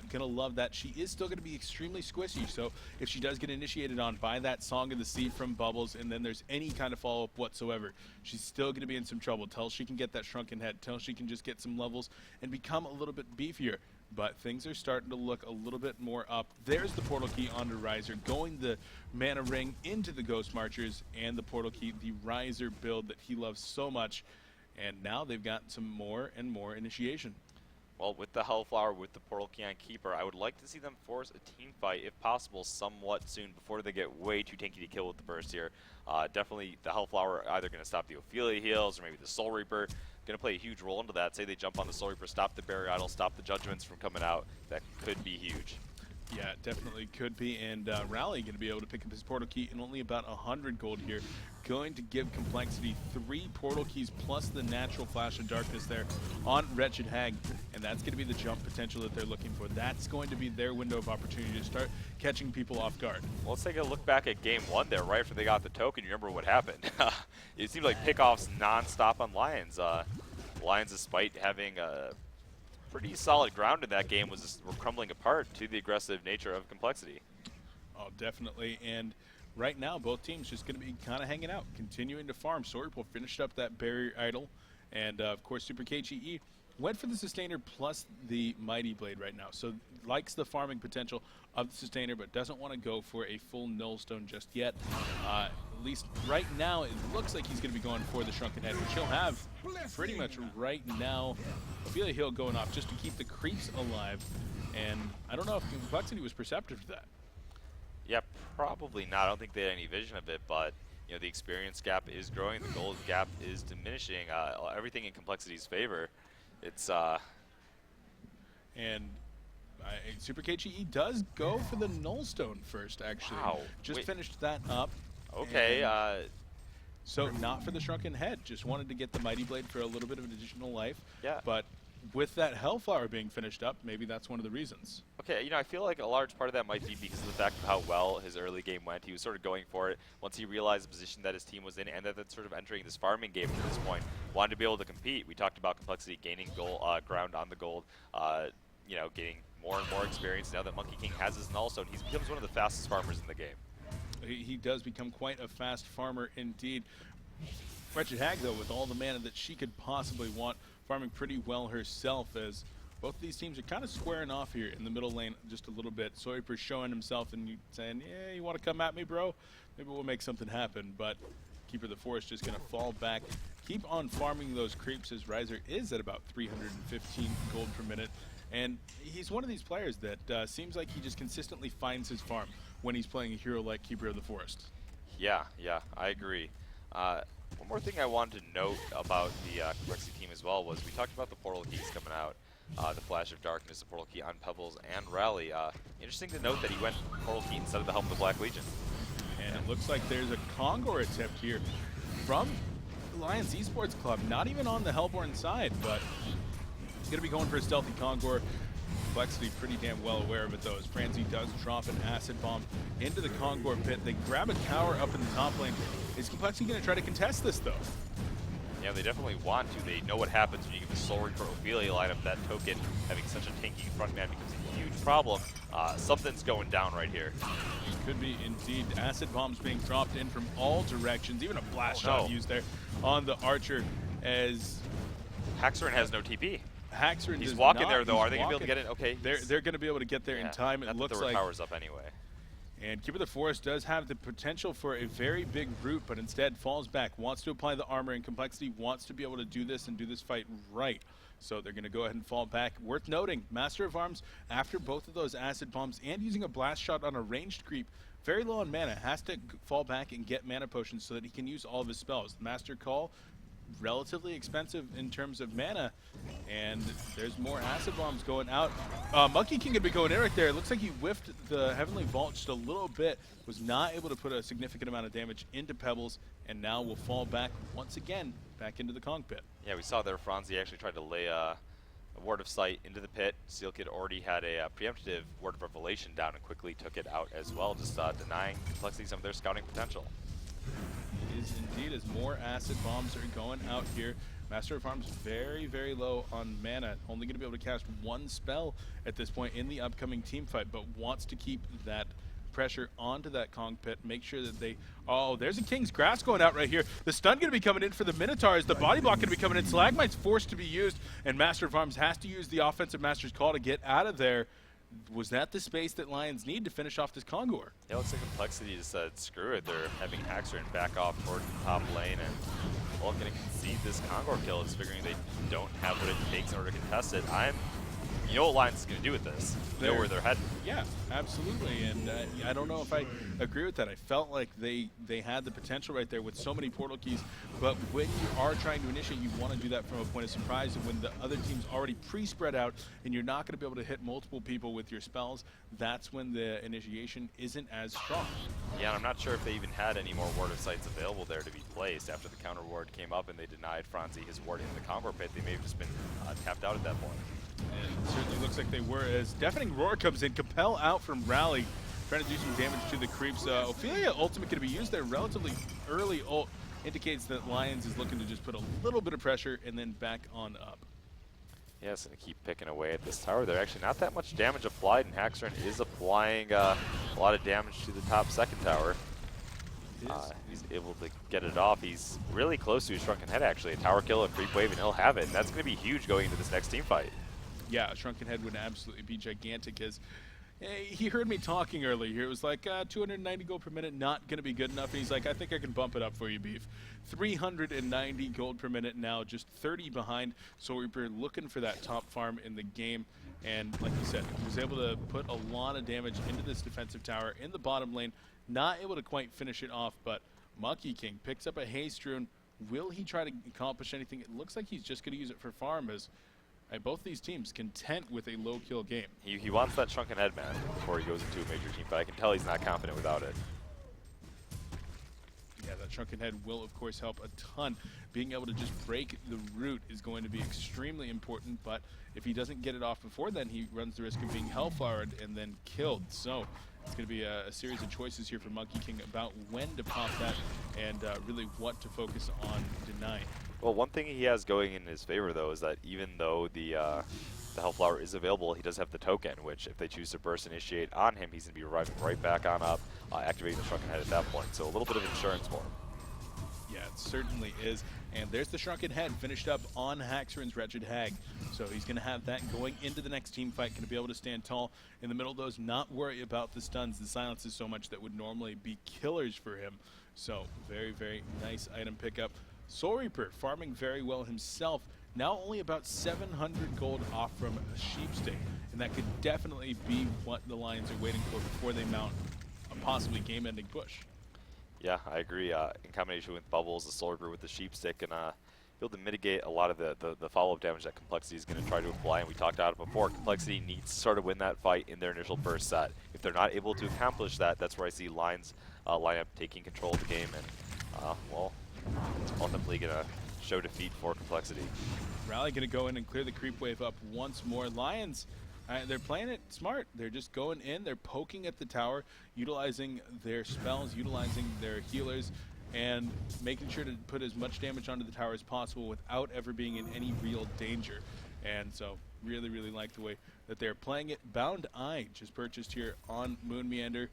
gonna love that. She is still gonna be extremely squishy, so if she does get initiated on by that Song of the Sea from Bubbles, and then there's any kind of follow-up whatsoever, she's still gonna be in some trouble till she can get that shrunken head, till she can just get some levels and become a little bit beefier. But things are starting to look a little bit more up. There's the portal key onto Riser, going the mana ring into the Ghost Marchers, and the portal key, the Riser build that he loves so much. And now they've got some more and more initiation. Well, with the Hellflower, with the Portal Key on Keeper, I would like to see them force a team fight, if possible, somewhat soon before they get way too tanky to kill with the burst here. Definitely the Hellflower either going to stop the Ophelia heals or maybe the Soul Reaper. Going to play a huge role into that. Say they jump on the Soul Reaper, stop the Barrier Idol, stop the Judgments from coming out. That could be huge. Yeah, it definitely could be, and Rally going to be able to pick up his portal key in only about 100 gold here. Going to give Complexity 3 portal keys plus the natural flash of darkness there on Wretched Hag, and that's going to be the jump potential that they're looking for. That's going to be their window of opportunity to start catching people off guard. Well, let's take a look back at game 1 there, right after they got the token. You remember what happened? It seemed like pickoffs non-stop on Lions. Lions, despite having pretty solid ground in that game, were crumbling apart to the aggressive nature of Complexity. Oh, definitely. And right now, both teams just going to be kind of hanging out, continuing to farm. Sorrypool finished up that barrier idol. And, of course, Super KGE went for the Sustainer plus the Mighty Blade right now. So likes the farming potential of the Sustainer, but doesn't want to go for a full Nullstone just yet. At least right now, it looks like he's going to be going for the Shrunken Head, which he'll have pretty much right now. Ophelia Hill going off just to keep the creeps alive. And I don't know if Complexity was perceptive to that. Yeah, probably not. I don't think they had any vision of it, but you know, the experience gap is growing, the gold gap is diminishing. Everything in Complexity's favor. It's and Super KGE does go for the Nullstone first, actually. Wow. Just Wait. finished that up. okay. So not for the Shrunken Head. Just wanted to get the Mighty Blade for a little bit of additional life. Yeah. But with that Hellflower being finished up, maybe that's one of the reasons. Okay, you know, I feel like a large part of that might be because of the fact of how well his early game went. He was sort of going for it once he realized the position that his team was in, and that's sort of entering this farming game at this point. Wanted to be able to compete. We talked about Complexity gaining ground on the gold, you know, getting more and more experience now that Monkey King has his Nullstone. He becomes one of the fastest farmers in the game. He does become quite a fast farmer indeed. Wretched Hag, though, with all the mana that she could possibly want, farming pretty well herself, as both of these teams are kind of squaring off here in the middle lane just a little bit. Soyper showing himself and saying, yeah, you want to come at me, bro? Maybe we'll make something happen. But Keeper of the Forest just going to fall back, keep on farming those creeps, as Riser is at about 315 gold per minute. And he's one of these players that seems like he just consistently finds his farm when he's playing a hero like Keeper of the Forest. Yeah, I agree. One more thing I wanted to note about the Complexity team as well was we talked about the portal keys coming out. The Flash of Darkness, the portal key on Pebbles, and Rally. Interesting to note that he went portal key instead of the Helm of the Black Legion. And it looks like there's a Kongor attempt here from Alliance Esports Club. Not even on the Hellborn side, but he's going to be going for a stealthy Kongor. Complexity pretty damn well aware of it, though, as Franzi does drop an Acid Bomb into the Kongor pit. They grab a tower up in the top lane. Is Complexity going to try to contest this, though? Yeah, they definitely want to. They know what happens when you give a Soul Reaper Ophelia lineup. That token, having such a tanky front man, becomes a huge problem. Something's going down right here. It could be indeed. Acid bombs being dropped in from all directions. Even a blast shot used there on the Archer, as Haxorn has no TP. Haxorn He's does walking not. there, though. He's Are they going to be able to get it? Okay. They're going to be able to get there in time. It looks like. Power's up anyway. And Keeper of the Forest does have the potential for a very big root, but instead falls back, wants to apply the armor, and Complexity wants to be able to do this and do this fight right. So they're going to go ahead and fall back. Worth noting, Master of Arms, after both of those acid bombs and using a blast shot on a ranged creep, very low on mana, has to fall back and get mana potions so that he can use all of his spells. Master coL, relatively expensive in terms of mana, and there's more acid bombs going out. Monkey King could be going in right there. It looks like he whiffed the Heavenly Vault just a little bit, was not able to put a significant amount of damage into Pebbles, and now will fall back once again back into the Kong pit. Yeah, we saw there Franzi actually tried to lay a Ward of Sight into the pit. Steel Kid already had a preemptive Word of Revelation down and quickly took it out as well, just denying Complexity some of their scouting potential. Is indeed, as more acid bombs are going out here. Master of Arms very, very low on mana. Only going to be able to cast one spell at this point in the upcoming team fight, but wants to keep that pressure onto that Kong pit. Make sure that they... Oh, there's a King's Grasp going out right here. The stun going to be coming in for the Minotaurs. The body block going to be coming in. Stalagmite's forced to be used, and Master of Arms has to use the offensive Master's Call to get out of there. Was that the space that Lions need to finish off this Kongor? Yeah, it looks like Complexity just said, screw it. They're having Haxorn back off toward the top lane, and well, going to concede this Kongor kill. It's figuring they don't have what it takes in order to contest it. I'm you know what Lions is going to do with this. You know where they're heading. Yeah, absolutely. And I don't know if I agree with that. I felt like they had the potential right there with so many portal keys. But when you are trying to initiate, you want to do that from a point of surprise. And when the other team's already pre-spread out and you're not going to be able to hit multiple people with your spells, that's when the initiation isn't as strong. Yeah, and I'm not sure if they even had any more Ward of Sights available there to be placed. After the counter ward came up and they denied Franzi his ward in the combo pit, they may have just been tapped out at that point. And it certainly looks like they were, as Deafening Roar comes in. Compel out from Rally, trying to do some damage to the creeps. Ophelia ultimate going to be used there. Relatively early ult indicates that Lions is looking to just put a little bit of pressure and then back on up. Yes, and keep picking away at this tower. There's actually not that much damage applied, and Haxorn is applying a lot of damage to the top second tower. He's able to get it off. He's really close to his Shrunken Head, actually. A tower kill, a creep wave, and he'll have it. And that's going to be huge going into this next team fight. Yeah, Shrunken Head would absolutely be gigantic, as he heard me talking earlier. It was like 290 gold per minute, not going to be good enough. And he's like, I think I can bump it up for you, Beef. 390 gold per minute now, just 30 behind. So Reaper looking for that top farm in the game. And like you said, he was able to put a lot of damage into this defensive tower in the bottom lane. Not able to quite finish it off, but Monkey King picks up a Haste Rune. Will he try to accomplish anything? It looks like he's just going to use it for farm, as both these teams content with a low kill game. He wants that Shrunken Head, man, before he goes into a major team, but I can tell he's not confident without it. Yeah, that Shrunken Head will, of course, help a ton. Being able to just break the root is going to be extremely important, but if he doesn't get it off before then, he runs the risk of being Hellflowered and then killed. So it's going to be a series of choices here for Monkey King about when to pop that and really what to focus on denying. Well, one thing he has going in his favor, though, is that even though the Hellflower is available, he does have the token, which if they choose to burst initiate on him, he's going to be right back on up, activating the Shrunken Head at that point. So a little bit of insurance for him. Yeah, it certainly is. And there's the Shrunken Head finished up on Haxorn's Wretched Hag. So he's going to have that going into the next team fight, going to be able to stand tall in the middle of those, not worry about the stuns, the silences so much that would normally be killers for him. So very, very nice item pickup. Soul Reaper farming very well himself. Now only about 700 gold off from a Sheepstick. And that could definitely be what the Lions are waiting for before they mount a possibly game-ending push. Yeah, I agree. In combination with Bubbles, the Soul Reaper with the Sheepstick, and be able to mitigate a lot of the follow-up damage that Complexity is going to try to apply. And we talked about it before. Complexity needs to sort of win that fight in their initial burst set. If they're not able to accomplish that, that's where I see Lions lineup taking control of the game, and well, ultimately going to show defeat for Complexity. Rally going to go in and clear the creep wave up once more. Lions, they're playing it smart. They're just going in. They're poking at the tower, utilizing their spells, utilizing their healers, and making sure to put as much damage onto the tower as possible without ever being in any real danger. And so really, really like the way that they're playing it. Bound Eye just purchased here on Moon Meander.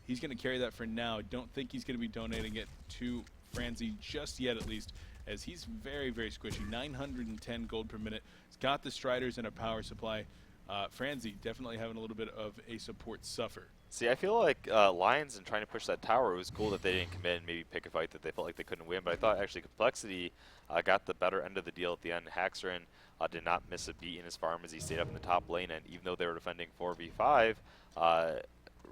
He's going to carry that for now. Don't think he's going to be donating it to Franzi just yet, at least, as he's very, very squishy. 910 gold per minute. He's got the Striders and a power supply. Franzi definitely having a little bit of a support suffer. See, I feel like Lions and trying to push that tower, it was cool that they didn't come in and maybe pick a fight that they felt like they couldn't win, but I thought actually Complexity got the better end of the deal at the end. Haxorn did not miss a beat in his farm as he stayed up in the top lane, and even though they were defending 4v5,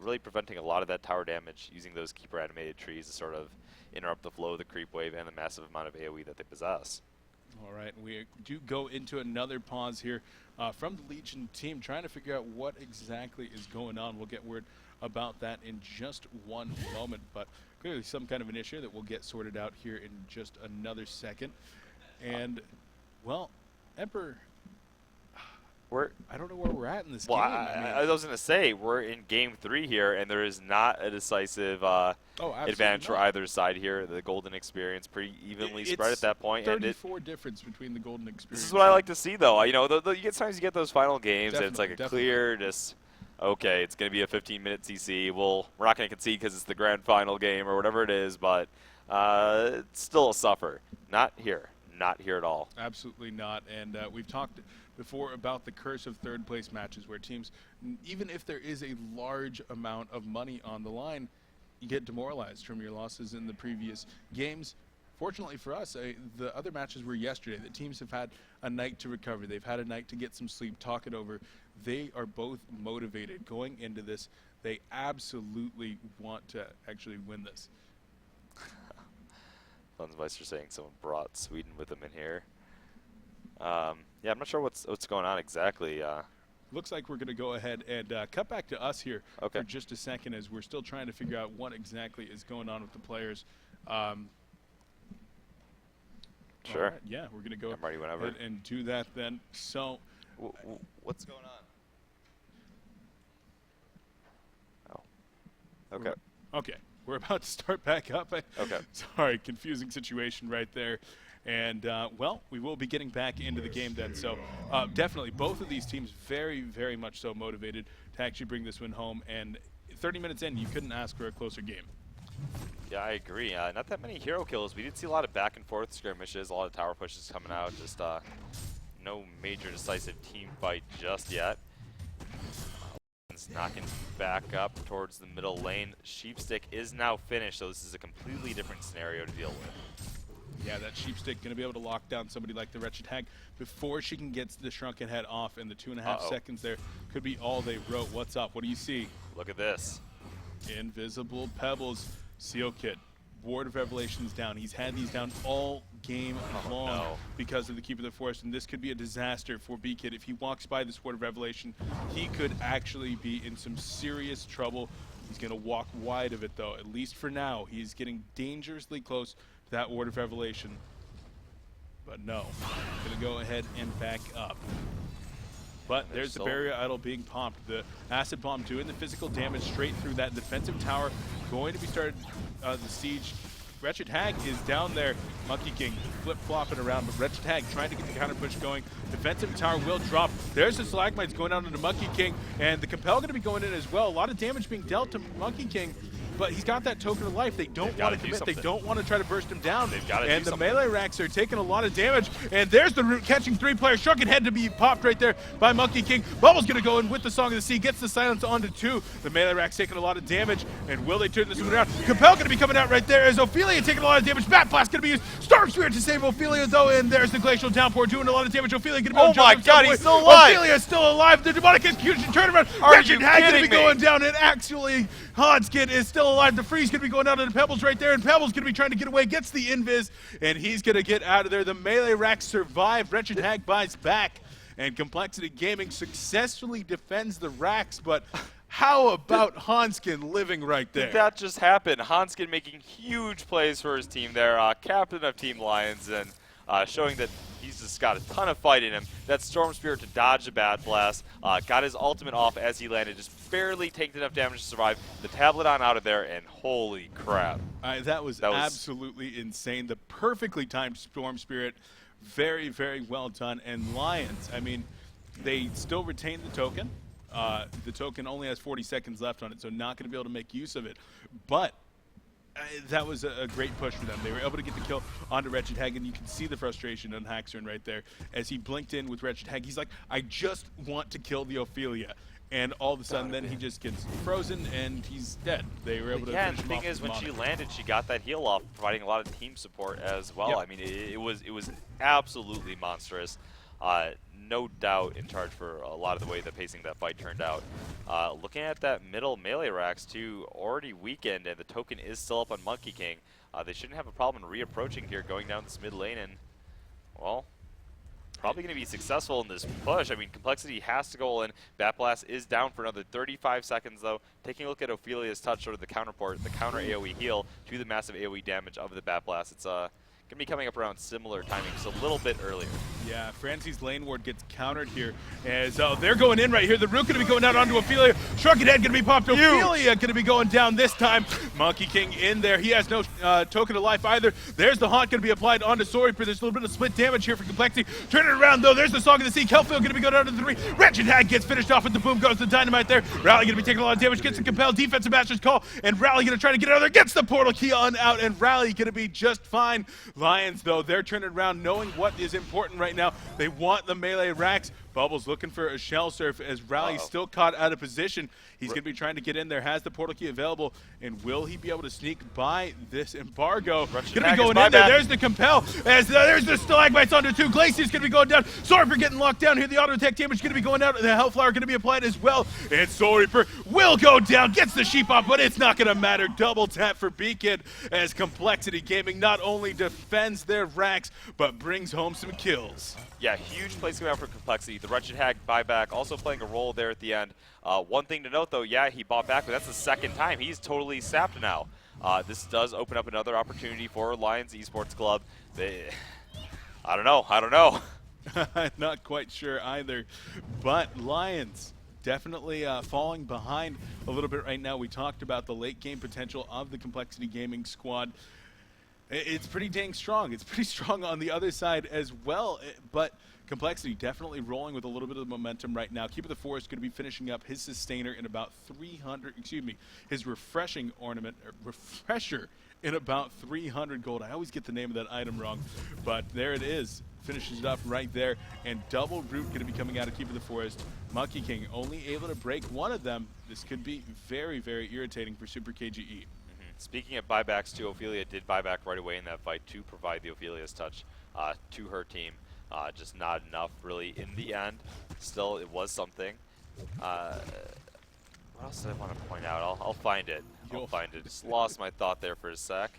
really preventing a lot of that tower damage using those Keeper animated trees to sort of interrupt the flow of the creep wave and the massive amount of AoE that they possess. All right, we do go into another pause here from the Legion team, trying to figure out what exactly is going on. We'll get word about that in just one moment, but clearly some kind of an issue that we'll get sorted out here in just another second. And, well, Emperor, I don't know where we're at in this game. I was going to say, we're in Game 3 here, and there is not a decisive advantage for either side here. The Golden Experience pretty evenly spread at that point. 34 difference between the Golden Experience. This is what I like to see, though. You know, sometimes you get those final games, and it's like a clear, just, okay, it's going to be a 15-minute CC. We're not going to concede because it's the grand final game or whatever it is, but it's still a suffer. Not here. Not here at all. Absolutely not. And we've talked before about the curse of third-place matches, where teams, even if there is a large amount of money on the line, you get demoralized from your losses in the previous games. Fortunately for us, the other matches were yesterday. The teams have had a night to recover. They've had a night to get some sleep, talk it over. They are both motivated going into this. They absolutely want to actually win this. Lensmeister saying someone brought Sweden with them in here. Yeah, I'm not sure what's going on exactly. Looks like we're going to go ahead and cut back to us here Okay. for just a second as we're still trying to figure out what exactly is going on with the players. Sure. Right, yeah, we're going to go I'm ready whenever. ahead and do that then. So, What's going on? Oh. Okay. Okay, we're about to start back up. Okay. Sorry, confusing situation right there. And, well, we will be getting back into the game then. So, definitely, both of these teams very, very much so motivated to actually bring this win home. And 30 minutes in, you couldn't ask for a closer game. Yeah, I agree. Not that many hero kills. We did see a lot of back and forth skirmishes, a lot of tower pushes coming out. Just no major decisive team fight just yet. Knocking back up towards the middle lane. Sheepstick is now finished, so this is a completely different scenario to deal with. Yeah, that Sheepstick going to be able to lock down somebody like the Wretched Hag before she can get the Shrunken Head off, and the 2.5 seconds there could be all they wrote. What's up? What do you see? Look at this. Invisible Pebbles, Seal Kit, Ward of Revelations down. He's had these down all game long because of the Keeper of the Forest, and this could be a disaster for B-Kid. If he walks by this Ward of Revelation, he could actually be in some serious trouble. He's going to walk wide of it, though, at least for now. He's getting dangerously close to that Ward of Revelation. But no, going to go ahead and back up. But there's the barrier idol being popped. The acid bomb doing the physical damage straight through that defensive tower. Going to be started the siege. Wretched Hag is down there. Monkey King flip-flopping around, but Wretched Hag trying to get the counter push going. Defensive tower will drop. There's the Stalagmites going down into Monkey King, and the coPEL going to be going in as well. A lot of damage being dealt to Monkey King, but he's got that token of life. They don't want to commit. They don't want to try to burst him down. And the melee racks are taking a lot of damage. And there's the root catching 3 players. Shrunken Head to be popped right there by Monkey King. Bubble's going to go in with the Song of the Sea. Gets the silence onto 2. The melee rack's taking a lot of damage. And will they turn this one around? coPEL going to be coming out right there as Ophelia taking a lot of damage. Bat Blast going to be used. Storm Spirit to save Ophelia though. And there's the Glacial Downpour doing a lot of damage. Ophelia going to be oh my god, he's still alive. Ophelia is still alive. The Demonic Execution turnaround. Wretched Hag going to be going down. And actually, Hodskid is still alive. The Freeze going to be going down to the Pebbles right there, and Pebbles going to be trying to get away, gets the invis, and he's going to get out of there. The melee racks survive. Wretched Hag buys back, and Complexity Gaming successfully defends the racks, but how about Hanskin living right there? Did that just happen? Hanskin making huge plays for his team there, captain of Team Lions, and showing that he's just got a ton of fight in him. That Storm Spirit to dodge the Bat Blast, got his ultimate off as he landed, just barely taking enough damage to survive. The tablet on out of there, and holy crap. That was absolutely insane. The perfectly timed Storm Spirit, very, very well done. And Lions, I mean, they still retain the token. The token only has 40 seconds left on it, so not going to be able to make use of it. But that was a great push for them. They were able to get the kill onto Wretched Hag, and you can see the frustration on Haxorn right there as he blinked in with Wretched Hag. He's like, I just want to kill the Ophelia. And all of a sudden, then he just gets frozen, and he's dead. They were able to finish him off. Yeah, and the thing is, when she landed, she got that heal off, providing a lot of team support as well. Yep. I mean, it was absolutely monstrous. No doubt in charge for a lot of the way the pacing of that fight turned out. Looking at that middle melee racks too, already weakened, and the token is still up on Monkey King. They shouldn't have a problem reapproaching here, going down this mid lane, and, well, probably going to be successful in this push. I mean, Complexity has to go all in. Bat Blast is down for another 35 seconds, though. Taking a look at Ophelia's touch, sort of the counterpart, the counter AoE heal to the massive AoE damage of the Bat Blast. It's going to be coming up around similar timing, just a little bit earlier. Yeah, Francie's lane ward gets countered here as they're going in right here. The root going to be going out onto Ophelia. Shrunken Head going to be popped. Ophelia going to be going down this time. Monkey King in there. He has no token of life either. There's the haunt going to be applied onto Sorry. There's a little bit of split damage here for Complexity. Turn it around though. There's the Song of the Sea. Kelfield going to be going down to the 3. Wretched Hag gets finished off with the boom. Goes the dynamite there. Rally going to be taking a lot of damage. Gets the coPEL. Defensive Master's Call. And Rally going to try to get out of there. Gets the portal key on out. And Rally going to be just fine. Lions though, they're turning around knowing what is important right now. They want the melee racks, Bubbles looking for a shell surf as Rally's still caught out of position. He's going to be trying to get in there, has the portal key available, and will he be able to sneak by this embargo? Going to be going in there. There's the compel. As there's the stalagmites onto 2. Glacier's going to be going down. Soul Reaper getting locked down here. The auto attack damage going to be going out. The Hellflower going to be applied as well. And Soul Reaper will go down. Gets the sheep off, but it's not going to matter. Double tap for Beacon as Complexity Gaming not only defends their racks, but brings home some kills. Yeah, huge plays coming out for Complexity. The Wretched Hag buyback also playing a role there at the end. One thing to note, though, yeah, he bought back, but that's the second time. He's totally sapped now. This does open up another opportunity for Lions Esports Club. I don't know. I'm not quite sure either, but Lions definitely falling behind a little bit right now. We talked about the late game potential of the Complexity Gaming squad. It's pretty dang strong. It's pretty strong on the other side as well, but Complexity definitely rolling with a little bit of momentum right now. Keeper of the Forest going to be finishing up his sustainer in about 300, his refresher in about 300 gold. I always get the name of that item wrong, but there it is. Finishes it up right there, and double root going to be coming out of Keeper of the Forest. Monkey King only able to break one of them. This could be very, very irritating for Super KGE. Speaking of buybacks, too, Ophelia did buy back right away in that fight to provide the Ophelia's touch to her team. Just not enough, really, in the end. Still, it was something. What else did I want to point out? I'll find it. I'll find it. Just lost my thought there for a sec.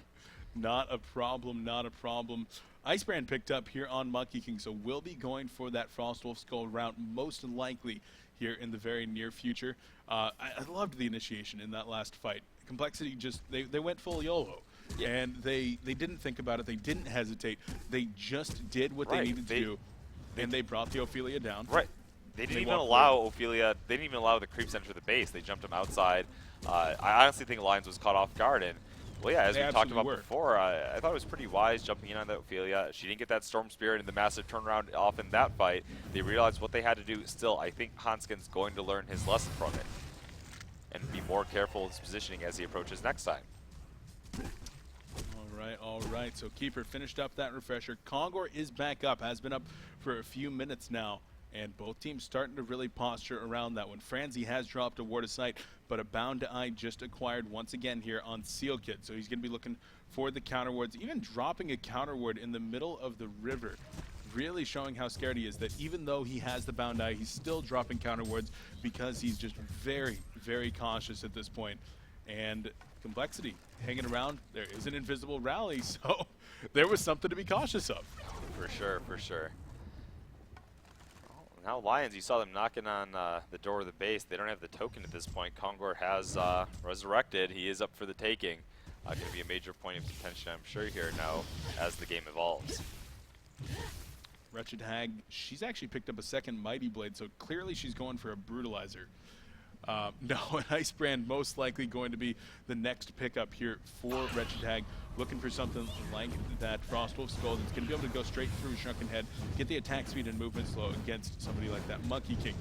Not a problem, not a problem. Icebrand picked up here on Monkey King, so we'll be going for that Frostwolf Skull route most likely here in the very near future. I loved the initiation in that last fight. Complexity just, they went full YOLO. Yeah. And they didn't think about it. They didn't hesitate. They just did what they needed to do, and they brought the Ophelia down. Right. They didn't even allow Ophelia, they didn't even allow the creeps to enter the base. They jumped them outside. I honestly think Lions was caught off guard, and well, yeah, as we talked about before, I thought it was pretty wise jumping in on that Ophelia. She didn't get that Storm Spirit and the massive turnaround off in that fight. They realized what they had to do. Still, I think Hanskin's going to learn his lesson from it and be more careful with his positioning as he approaches next time. All right. So Keeper finished up that refresher. Kongor is back up, has been up for a few minutes now, and both teams starting to really posture around that one. Franzi has dropped a Ward of Sight, but a Bound to Eye just acquired once again here on Seal Kid. So he's going to be looking for the counter wards, even dropping a counter ward in the middle of the river. Really showing how scared he is, that even though he has the Bound Eye, he's still dropping counter wards because he's just very, very cautious at this point. And Complexity hanging around. There is an invisible rally, so there was something to be cautious of. For sure, for sure. Now Lions, you saw them knocking on the door of the base. They don't have the token at this point. Kongor has resurrected. He is up for the taking. Going to be a major point of contention, I'm sure, here now as the game evolves. Wretched Hag, she's actually picked up a second Mighty Blade, so clearly she's going for a Brutalizer. No, an Icebrand most likely going to be the next pickup here for Wretched Hag. Looking for something like that Frostwolf Skull that's going to be able to go straight through Shrunken Head, get the attack speed and movement slow against somebody like that Monkey King,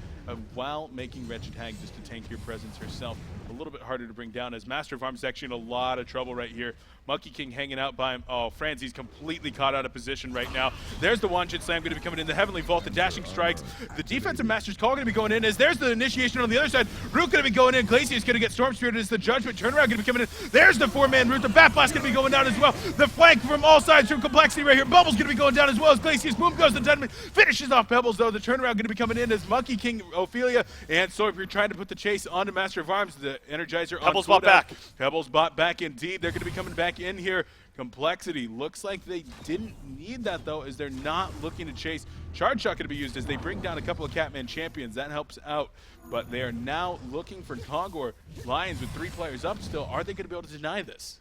while making Wretched Hag just a tankier presence herself. A little bit harder to bring down as Master of Arms is actually in a lot of trouble right here. Monkey King hanging out by him. Oh, Franzi's completely caught out of position right now. There's the one-shot slam going to be coming in. The Heavenly Vault, the dashing strikes. The defensive Master's Call going to be going in as there's the initiation on the other side. Root going to be going in. Glacier's going to get Storm Spirit as the Judgment. Turnaround going to be coming in. There's the four-man Root. The Bat Blast going to be going down as well. The flank from all sides from Complexity right here. Bubbles going to be going down as well as Glacier's boom goes. The Dunman finishes off Pebbles though. The turnaround going to be coming in as Monkey King, Ophelia, and so if you're trying to put the chase onto Master of Arms, the Energizer on Pebbles bought back. Pebbles bought back indeed. They're going to be coming back in here. Complexity looks like they didn't need that though, as they're not looking to chase. Charge Shot going to be used as they bring down a couple of Catman champions. That helps out, but they are now looking for Kongor. Lions with 3 players up still. Are they going to be able to deny this?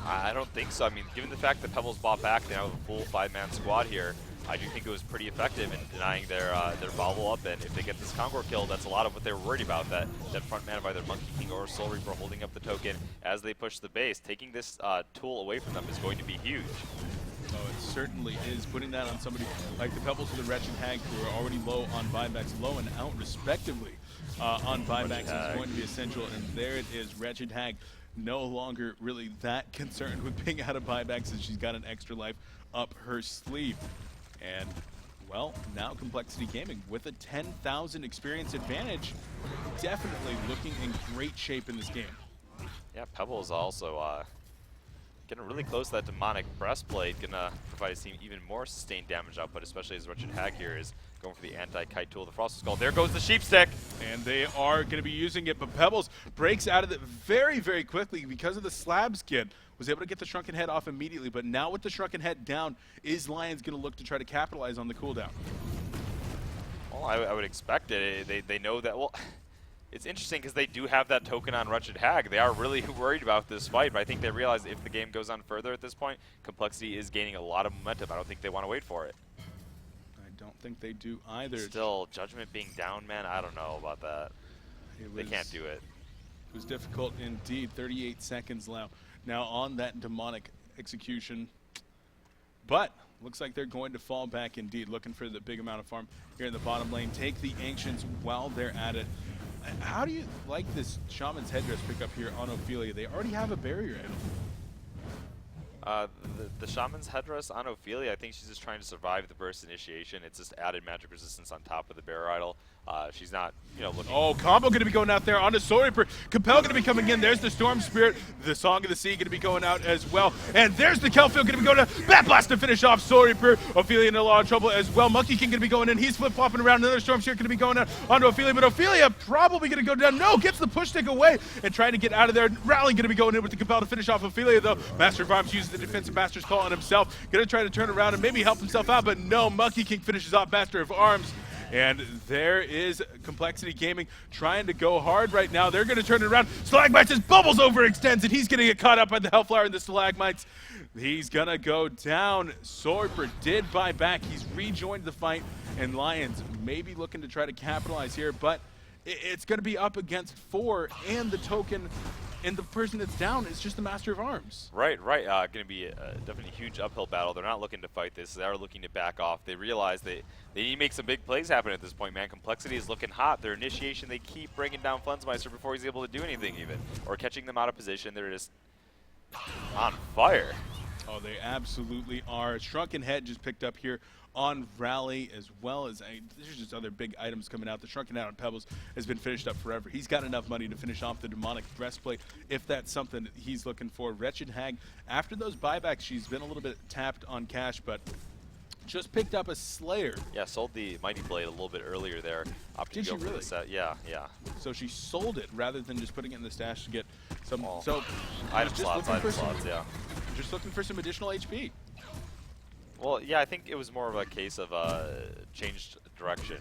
I don't think so. I mean, given the fact that Pebbles bought back, they now have a full 5-man squad here. I do think it was pretty effective in denying their bobble up, and if they get this Kongor kill, that's a lot of what they were worried about, that front man of either Monkey King or Soul Reaper holding up the token as they push the base. Taking this tool away from them is going to be huge. Oh, it certainly is. Putting that on somebody like the Pebbles or the Wretched Hag, who are already low on buybacks, low and out respectively on buybacks, is going to be essential, and there it is. Wretched Hag no longer really that concerned with being out of buybacks, as she's got an extra life up her sleeve. And Well, now Complexity Gaming with a 10,000 experience advantage, definitely looking in great shape in this game. Yeah, Pebble is also getting really close to that demonic breastplate, gonna provide his team even more sustained damage output, especially as Wretched Hag here is going for the anti-kite tool, the Frost Skull. There goes the sheep stick! And they are going to be using it, but Pebbles breaks out of it very, very quickly because of the slab skin. Was able to get the Shrunken Head off immediately, but now with the Shrunken Head down, is Lions going to look to try to capitalize on the cooldown? Well, I would expect it. They know that, well, it's interesting because they do have that token on Wretched Hag. They are really worried about this fight, but I think they realize if the game goes on further at this point, Complexity is gaining a lot of momentum. I don't think they want to wait for it. I don't think they do either. Still, Judgment being down, man, I don't know about that. They can't do it. It was difficult indeed. 38 seconds now on that demonic execution. But looks like they're going to fall back indeed, looking for the big amount of farm here in the bottom lane. Take the Ancients while they're at it. How do you like this Shaman's Headdress pickup here on Ophelia? They already have a barrier item. The Shaman's Headdress on Ophelia, I think she's just trying to survive the burst initiation. It's just added magic resistance on top of the Bear Idol. She's not, looking... Oh, combo going to be going out there onto Soul Reaper. Compel going to be coming in. There's the Storm Spirit. The Song of the Sea going to be going out as well. And there's the Kelfield going to be going to Bat Blast to finish off Soul Reaper. Ophelia in a lot of trouble as well. Monkey King going to be going in. He's flip-flopping around. Another Storm Spirit going to be going out onto Ophelia. But Ophelia probably going to go down. No, gets the push stick away and trying to get out of there. Rally going to be going in with the Compel to finish off Ophelia, though. Master of Arms uses the defensive Master's Call on himself. Going to try to turn around and maybe help himself out, but no. Monkey King finishes off Master of Arms. And there is Complexity Gaming trying to go hard right now. They're going to turn it around. Stalagmites as Bubbles overextends, and he's going to get caught up by the Hellflower and the Stalagmites. He's going to go down. Soul Reaper did buy back. He's rejoined the fight, and Lions maybe looking to try to capitalize here, but it's going to be up against 4 and the token, and the person that's down is just the Master of Arms. Right. Going to be definitely a huge uphill battle. They're not looking to fight this. They are looking to back off. They realize they need to make some big plays happen at this point, man. Complexity is looking hot. Their initiation, they keep bringing down Flensmeister before he's able to do anything even, or catching them out of position. They're just on fire. Oh, they absolutely are. Shrunken Head just picked up here on Rally, as well as there's just other big items coming out. The Shrunken Head on Pebbles has been finished up forever. He's got enough money to finish off the demonic breastplate if that's something he's looking for. Wretched Hag, after those buybacks, she's been a little bit tapped on cash, but just picked up a Slayer. Yeah, sold the Mighty Blade a little bit earlier there. Did she really? Yeah. So she sold it rather than just putting it in the stash to get some. Oh. So item slots, yeah. Just looking for some additional HP. Well, yeah, I think it was more of a case of changed direction.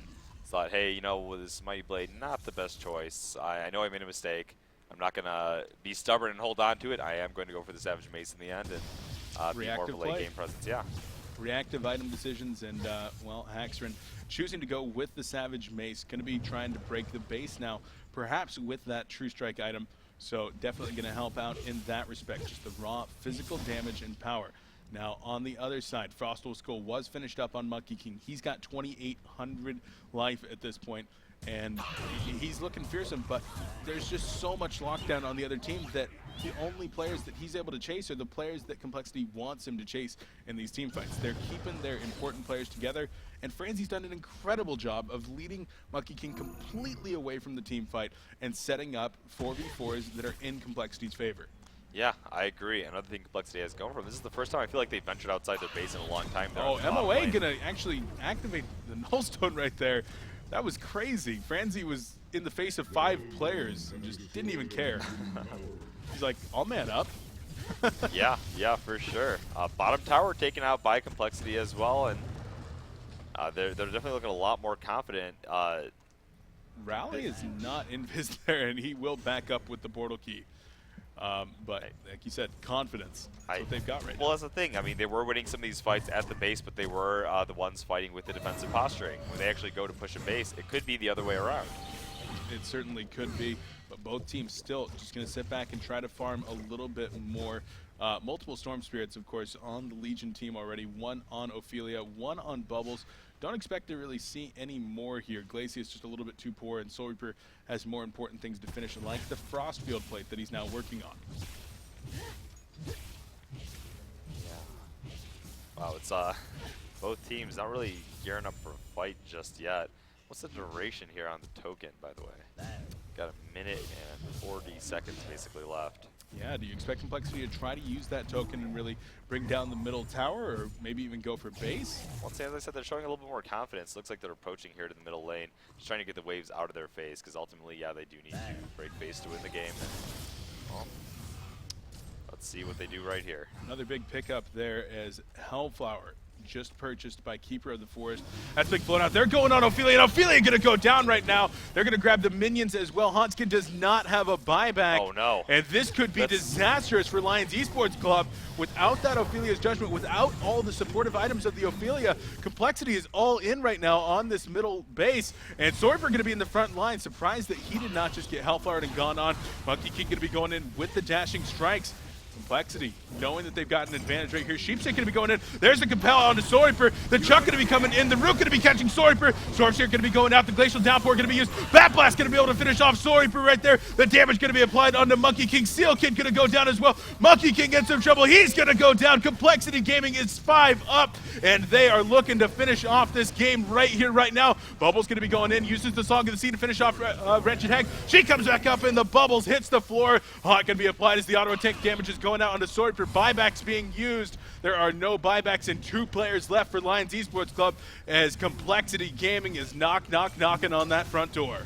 Thought, hey, with this Mighty Blade, not the best choice. I know I made a mistake. I'm not going to be stubborn and hold on to it. I am going to go for the Savage Mace in the end and be more of a late game presence. Yeah. Reactive item decisions, and well, Haxrin choosing to go with the Savage Mace. Going to be trying to break the base now, perhaps with that True Strike item. So definitely going to help out in that respect. Just the raw physical damage and power. Now, on the other side, Frostwolf Skull was finished up on Monkey King. He's got 2,800 life at this point, and he's looking fearsome, but there's just so much lockdown on the other team that the only players that he's able to chase are the players that Complexity wants him to chase in these team fights. They're keeping their important players together, and Franzi's done an incredible job of leading Monkey King completely away from the team fight and setting up 4v4s that are in Complexity's favor. Yeah, I agree. Another thing Complexity has going for them, this is the first time I feel like they've ventured outside their base in a long time. Oh, MOA gonna actually activate the nullstone right there. That was crazy. Franzi was in the face of 5 players and just didn't even care. He's like, I'll man up. yeah, for sure. Bottom tower taken out by Complexity as well, and they're definitely looking a lot more confident. Rally is not invis there, and he will back up with the portal key. But like you said, confidence. That's what they've got right now. Well, that's the thing. I mean, they were winning some of these fights at the base, but they were the ones fighting with the defensive posturing. When they actually go to push a base, it could be the other way around. It certainly could be, but both teams still just going to sit back and try to farm a little bit more. Multiple Storm Spirits, of course, on the Legion team already. 1 on Ophelia, 1 on Bubbles. Don't expect to really see any more here. Glacier is just a little bit too poor, and Soul Reaper has more important things to finish, like the Frostfield plate that he's now working on. Yeah. Wow, it's Both teams not really gearing up for a fight just yet. What's the duration here on the token, by the way? Got a minute and 40 seconds basically left. Yeah, do you expect Complexity to try to use that token and really bring down the middle tower, or maybe even go for base? Once again, as I said, they're showing a little bit more confidence. Looks like they're approaching here to the middle lane, just trying to get the waves out of their face, because ultimately, yeah, they do need to break base to win the game. And, well, let's see what they do right here. Another big pickup there as Hellflower, just purchased by Keeper of the Forest. That's big float out. They're going on Ophelia, and Ophelia going to go down right now. They're going to grab the minions as well. Hanskin does not have a buyback. Oh, no. And this could be disastrous for Lions Esports Club. Without that Ophelia's Judgment, without all the supportive items of the Ophelia, Complexity is all in right now on this middle base. And Sorper going to be in the front line. Surprised that he did not just get Hellflower and gone on. Monkey King going to be going in with the dashing strikes. Complexity, knowing that they've got an advantage right here. Sheepstick going to be going in. There's the Compel onto Soriper. The Chuck going to be coming in. The Rook going to be catching Soriper. Stormspear going to be going out. The Glacial Downpour going to be used. Bat Blast going to be able to finish off Soriper right there. The damage going to be applied onto Monkey King. Seal Kid going to go down as well. Monkey King in some trouble. He's going to go down. Complexity Gaming is 5 up, and they are looking to finish off this game right here, right now. Bubbles going to be going in. Uses the Song of the Sea to finish off Wretched Hag. She comes back up, and the Bubbles hits the floor. Hot going to be applied as the auto attack damage is going out onto Soriper. Buybacks being used. There are no buybacks and 2 players left for Lions Esports Club as Complexity Gaming is knocking on that front door.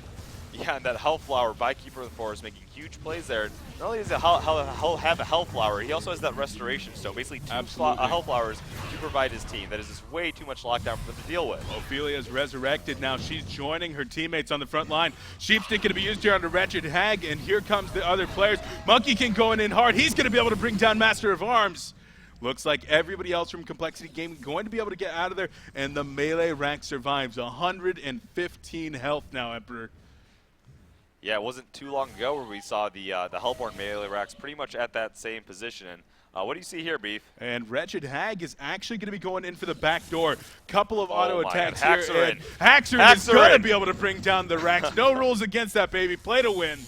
Yeah, and that Hellflower by Keeper of the Forest making huge plays there. Not only does he have a Hellflower, he also has that Restoration Stone. Basically 2 Hellflowers to provide his team. That is just way too much lockdown for them to deal with. Ophelia's resurrected now. She's joining her teammates on the front line. Sheepstick going to be used here on the Wretched Hag, and here comes the other players. Monkey King going in hard. He's going to be able to bring down Master of Arms. Looks like everybody else from Complexity Gaming going to be able to get out of there, and the melee rank survives. 115 health now, Emperor. Yeah, it wasn't too long ago where we saw the Hellborn melee racks pretty much at that same position. And what do you see here, Beef? And Wretched Hag is actually going to be going in for the back door. Couple of auto attacks God. here. Haxerin is going to be able to bring down the racks. No rules against that, baby. Play to win.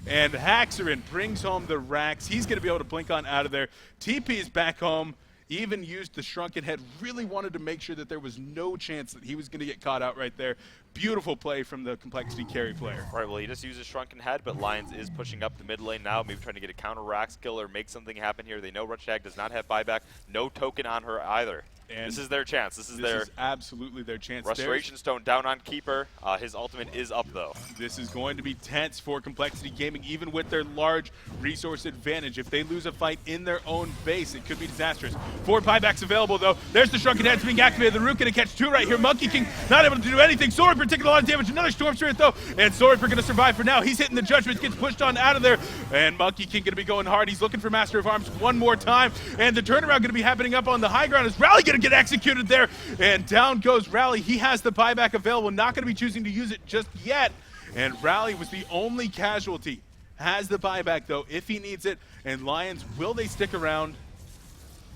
And Haxerin brings home the racks. He's going to be able to blink on out of there. TP is back home. Even used the Shrunken Head. Really wanted to make sure that there was no chance that he was going to get caught out right there. Beautiful play from the Complexity carry player. Right, well, he just uses Shrunken Head, but Lions is pushing up the mid lane now, maybe trying to get a counter Rax kill or make something happen here. They know Wretched Hag does not have buyback. No token on her either. And this is their chance. This is absolutely their chance. Restoration Stone down on Keeper. His ultimate is up, though. This is going to be tense for Complexity Gaming, even with their large resource advantage. If they lose a fight in their own base, it could be disastrous. 4 buybacks available, though. There's the Shrunken Heads being activated. The Rook going to catch 2 right here. Monkey King not able to do anything. Soriper taking a lot of damage. Another Storm Spirit, though. And Soriper going to survive for now. He's hitting the Judgment. Gets pushed on out of there. And Monkey King going to be going hard. He's looking for Master of Arms one more time. And the turnaround going to be happening up on the high ground. Is Rally going to get executed there? And down goes Rally. He has the buyback available. Not going to be choosing to use it just yet. And Rally was the only casualty. Has the buyback, though, if he needs it. And Lions, will they stick around?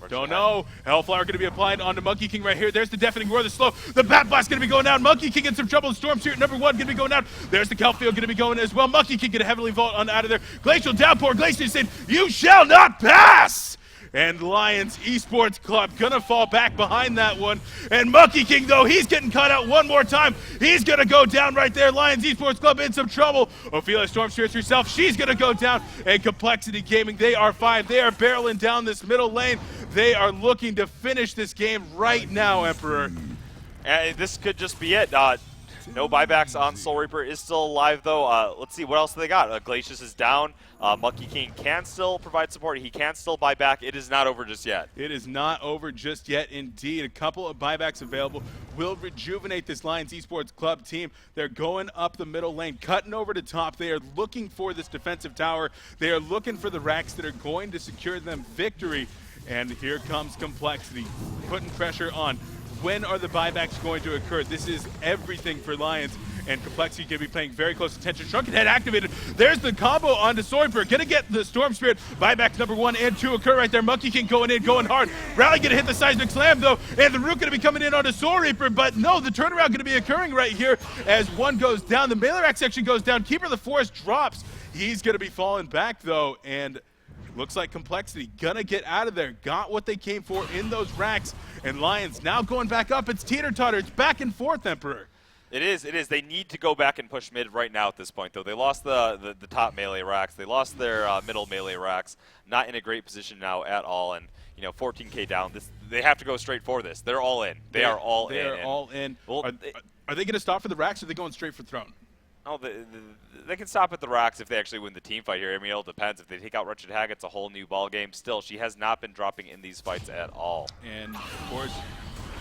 Don't know. Hellflower going to be applied onto Monkey King right here. There's the Deafening Roar, the slow. The Bat Blast going to be going down. Monkey King in some trouble. Storm Spirit #1 going to be going down. There's the Kelfield going to be going as well. Monkey King going to heavily vault on out of there. Glacial Downpour. Glacier said, "You shall not pass!" And Lions Esports Club gonna fall back behind that one. And Monkey King, though, he's getting cut out one more time. He's gonna go down right there. Lions Esports Club in some trouble. Ophelia Storm Spirits herself, she's gonna go down. And Complexity Gaming, they are 5. They are barreling down this middle lane. They are looking to finish this game right now, Emperor. This could just be it. No buybacks on Soul Reaper is still alive, though. Let's see, what else do they got? Glacius is down. Monkey King can still provide support. He can still buy back. It is not over just yet. It is not over just yet, indeed. A couple of buybacks available will rejuvenate this Lions Esports Club team. They're going up the middle lane, cutting over to top. They are looking for this defensive tower. They are looking for the racks that are going to secure them victory. And here comes Complexity, putting pressure on. When are the buybacks going to occur? This is everything for Lions, and Complexity going to be paying very close attention. Shrunken Head activated. There's the combo onto Soriper. Going to get the Storm Spirit. Buybacks #1 and 2 occur right there. Monkey King going in, going hard. Rally going to hit the Seismic Slam, though, and the Rook going to be coming in onto Soul Reaper, but no, the turnaround going to be occurring right here as one goes down. The melee rack section goes down. Keeper of the Forest drops. He's going to be falling back, though, and Looks like Complexity gonna get out of there. Got what they came for in those racks. And Lions now going back up. It's teeter-totter. It's back and forth, Emperor. It is. They need to go back and push mid right now at this point, though. They lost the top melee racks. They lost their middle melee racks. Not in a great position now at all. And, 14K down. They have to go straight for this. They're all in. They are all in. They are all in. Well, are they going to stop for the racks, or are they going straight for throne? Oh, they can stop at the rocks if they actually win the team fight here. I mean, it all depends. If they take out Wretched Hag, it's a whole new ball game. Still, she has not been dropping in these fights at all. And, of course,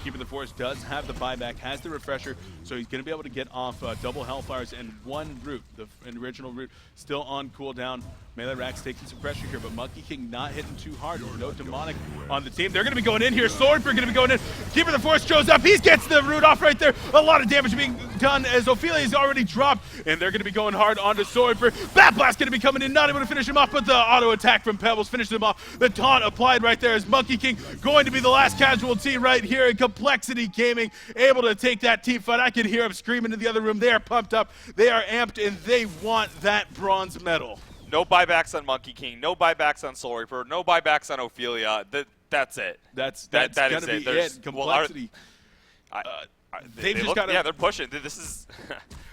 Keeper of the Forest does have the buyback, has the refresher, so he's going to be able to get off double Hellfires and one root, the original root, still on cooldown. Melee Rack's taking some pressure here, but Monkey King not hitting too hard. No Demonic on the team. They're going to be going in here. Sword for going to be going in. Keeper of the Forest shows up. He gets the root off right there. A lot of damage being done as Ophelia's already dropped, and they're going to be going hard onto Swordper. Bat Blast going to be coming in, not able to finish him off, but the auto attack from Pebbles finishes him off. The taunt applied right there as Monkey King going to be the last casualty right here. And Complexity Gaming able to take that team fight. I can hear him screaming in the other room. They are pumped up. They are amped, and they want that bronze medal. No buybacks on Monkey King, no buybacks on Soul Reaper, no buybacks on Ophelia. That's it. That's that gonna is be it. Complexity. They've just got to. Yeah, they're pushing. This is.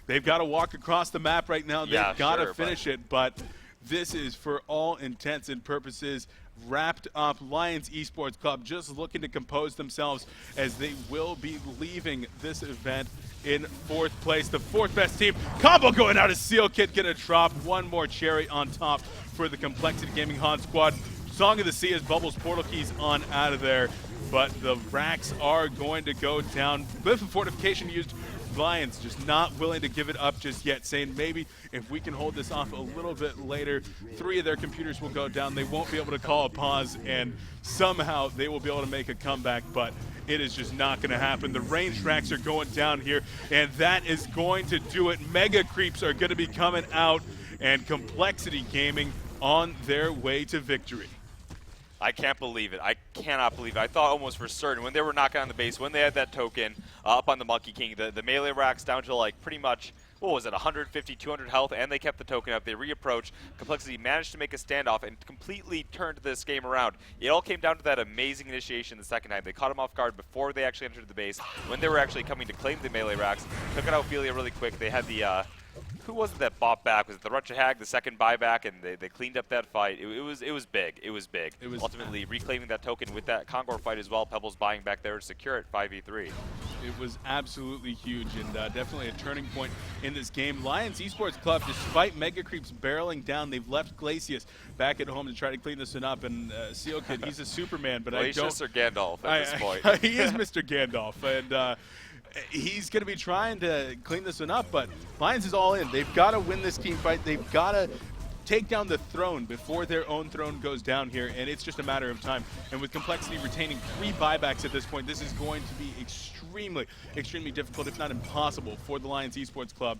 They've got to walk across the map right now. They've got to finish it, but this is, for all intents and purposes, wrapped up. Lions Esports Club just looking to compose themselves as they will be leaving this event in 4th place. The 4th best team. Combo going out as Seal Kid gonna drop one more cherry on top for the Complexity Gaming HoN squad. Song of the Sea as Bubbles portal keys on out of there, but the racks are going to go down. Glyph of Fortification used. Lions just not willing to give it up just yet, saying maybe if we can hold this off a little bit later, 3 of their computers will go down. They won't be able to call a pause, and somehow they will be able to make a comeback, but it is just not going to happen. The range racks are going down here, and that is going to do it. Mega Creeps are going to be coming out, and Complexity Gaming on their way to victory. I can't believe it. I cannot believe it. I thought almost for certain when they were knocking on the base, when they had that token up on the Monkey King, the melee racks down to like pretty much, what was it, 150, 200 health, and they kept the token up. They reapproached. Complexity managed to make a standoff and completely turned this game around. It all came down to that amazing initiation the second time. They caught him off guard before they actually entered the base. When they were actually coming to claim the melee racks, took out Ophelia really quick. They had the who was it that bought back? Was it the Wretched Hag, the second buyback, and they cleaned up that fight? It was big. It was big. It was ultimately reclaiming that token with that Kongor fight as well. Pebbles buying back there to secure it 5v3. It was absolutely huge and definitely a turning point in this game. Lions Esports Club, despite Mega Creeps barreling down, they've left Glacius back at home to try to clean this one up. And Seal Kid, he's a Superman, but Glacius or Gandalf at this point? He is Mr. Gandalf, and he's going to be trying to clean this one up, but Lions is all in. They've got to win this team fight. They've got to take down the throne before their own throne goes down here, and it's just a matter of time. And with Complexity retaining 3 buybacks at this point, this is going to be extremely, extremely difficult, if not impossible, for the Lions Esports Club.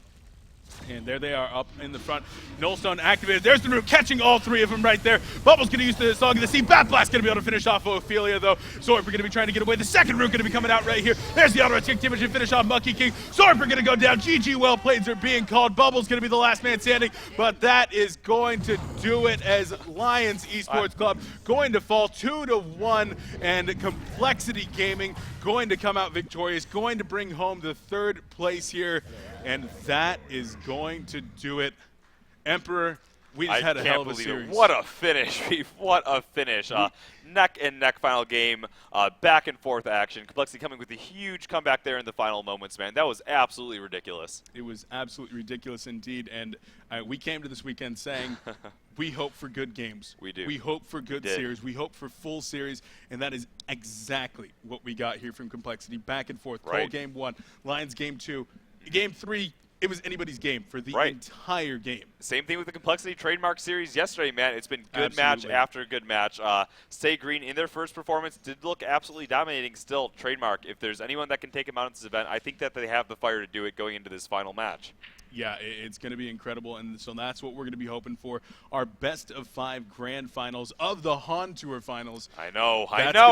And there they are up in the front. Nullstone activated. There's the root, catching all 3 of them right there. Bubble's going to use the Song of the Sea. Bat Blast going to be able to finish off Ophelia, though. Sword, we're going to be trying to get away. The second root going to be coming out right here. There's the auto attack damage to finish off Monkey King. Sword, we're going to go down. GG well played are being called. Bubble's going to be the last man standing, but that is going to do it as Lions Esports Club going to fall 2-1, and Complexity Gaming going to come out victorious, going to bring home the 3rd place here. And that is going to do it. Emperor, we just had a hell of a series. What a finish. What a finish. Neck and neck final game, back and forth action. Complexity coming with a huge comeback there in the final moments, man. That was absolutely ridiculous. It was absolutely ridiculous indeed. And we came to this weekend saying we hope for good games. We do. We hope for good series. We hope for full series. And that is exactly what we got here from Complexity. Back and forth. Right. coL game 1, Lions game 2. Game 3, it was anybody's game for the entire game. Same thing with the Complexity Trademark Series yesterday, man. It's been good Absolutely. match after good match. Stay Green in their first performance did look absolutely dominating still. Trademark, if there's anyone that can take him out in this event, I think that they have the fire to do it going into this final match. Yeah, it's going to be incredible, and so that's what we're going to be hoping for. Our best of 5 grand finals of the HoN Tour finals. I know,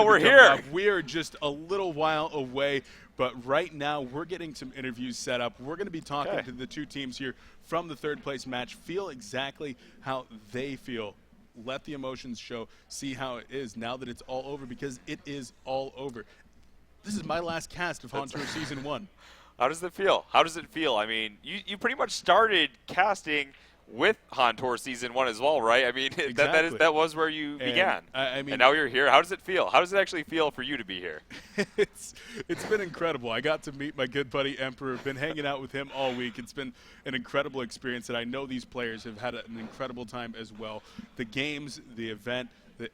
we're here. We are just a little while away, but right now we're getting some interviews set up. We're going to be talking to the 2 teams here from the 3rd place match, feel exactly how they feel let the emotions show, see how it is now that it's all over, because it is all over. This is my last cast of HoN Tour Season 1. How does it feel? How does it feel? I mean, you pretty much started casting with HoN Tour Season 1 as well, right? I mean, Exactly. that was where you began. I mean, and now you're here. How does it feel? How does it actually feel for you to be here? it's been incredible. I got to meet my good buddy Emperor. Been hanging out with him all week. It's been an incredible experience, and I know these players have had an incredible time as well. The games, the event,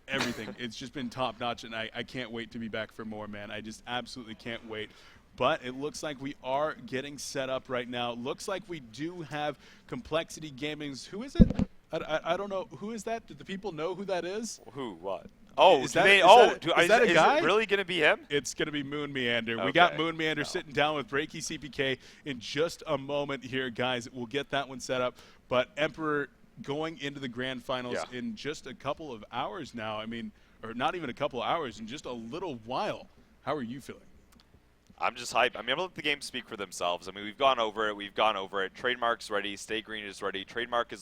everything. It's just been top notch, and I can't wait to be back for more, man. I just absolutely can't wait. But it looks like we are getting set up right now. Looks like we do have Complexity Gaming's. Who is it? I don't know. Who is that? Do the people know who that is? Who? What? Oh, is do that, they? is Oh, that, is that a guy? Is it really going to be him? It's going to be Moon Meander. Okay. We got Moon Meander sitting down with Breaky CPK in just a moment here, guys. We'll get that one set up. But Emperor going into the grand finals in just a couple of hours now. I mean, or not even a couple of hours, in just a little while. How are you feeling? I'm just hyped. I mean, I'm going to let the games speak for themselves. I mean, we've gone over it. Trademark's ready. Stay Green is ready. Trademark is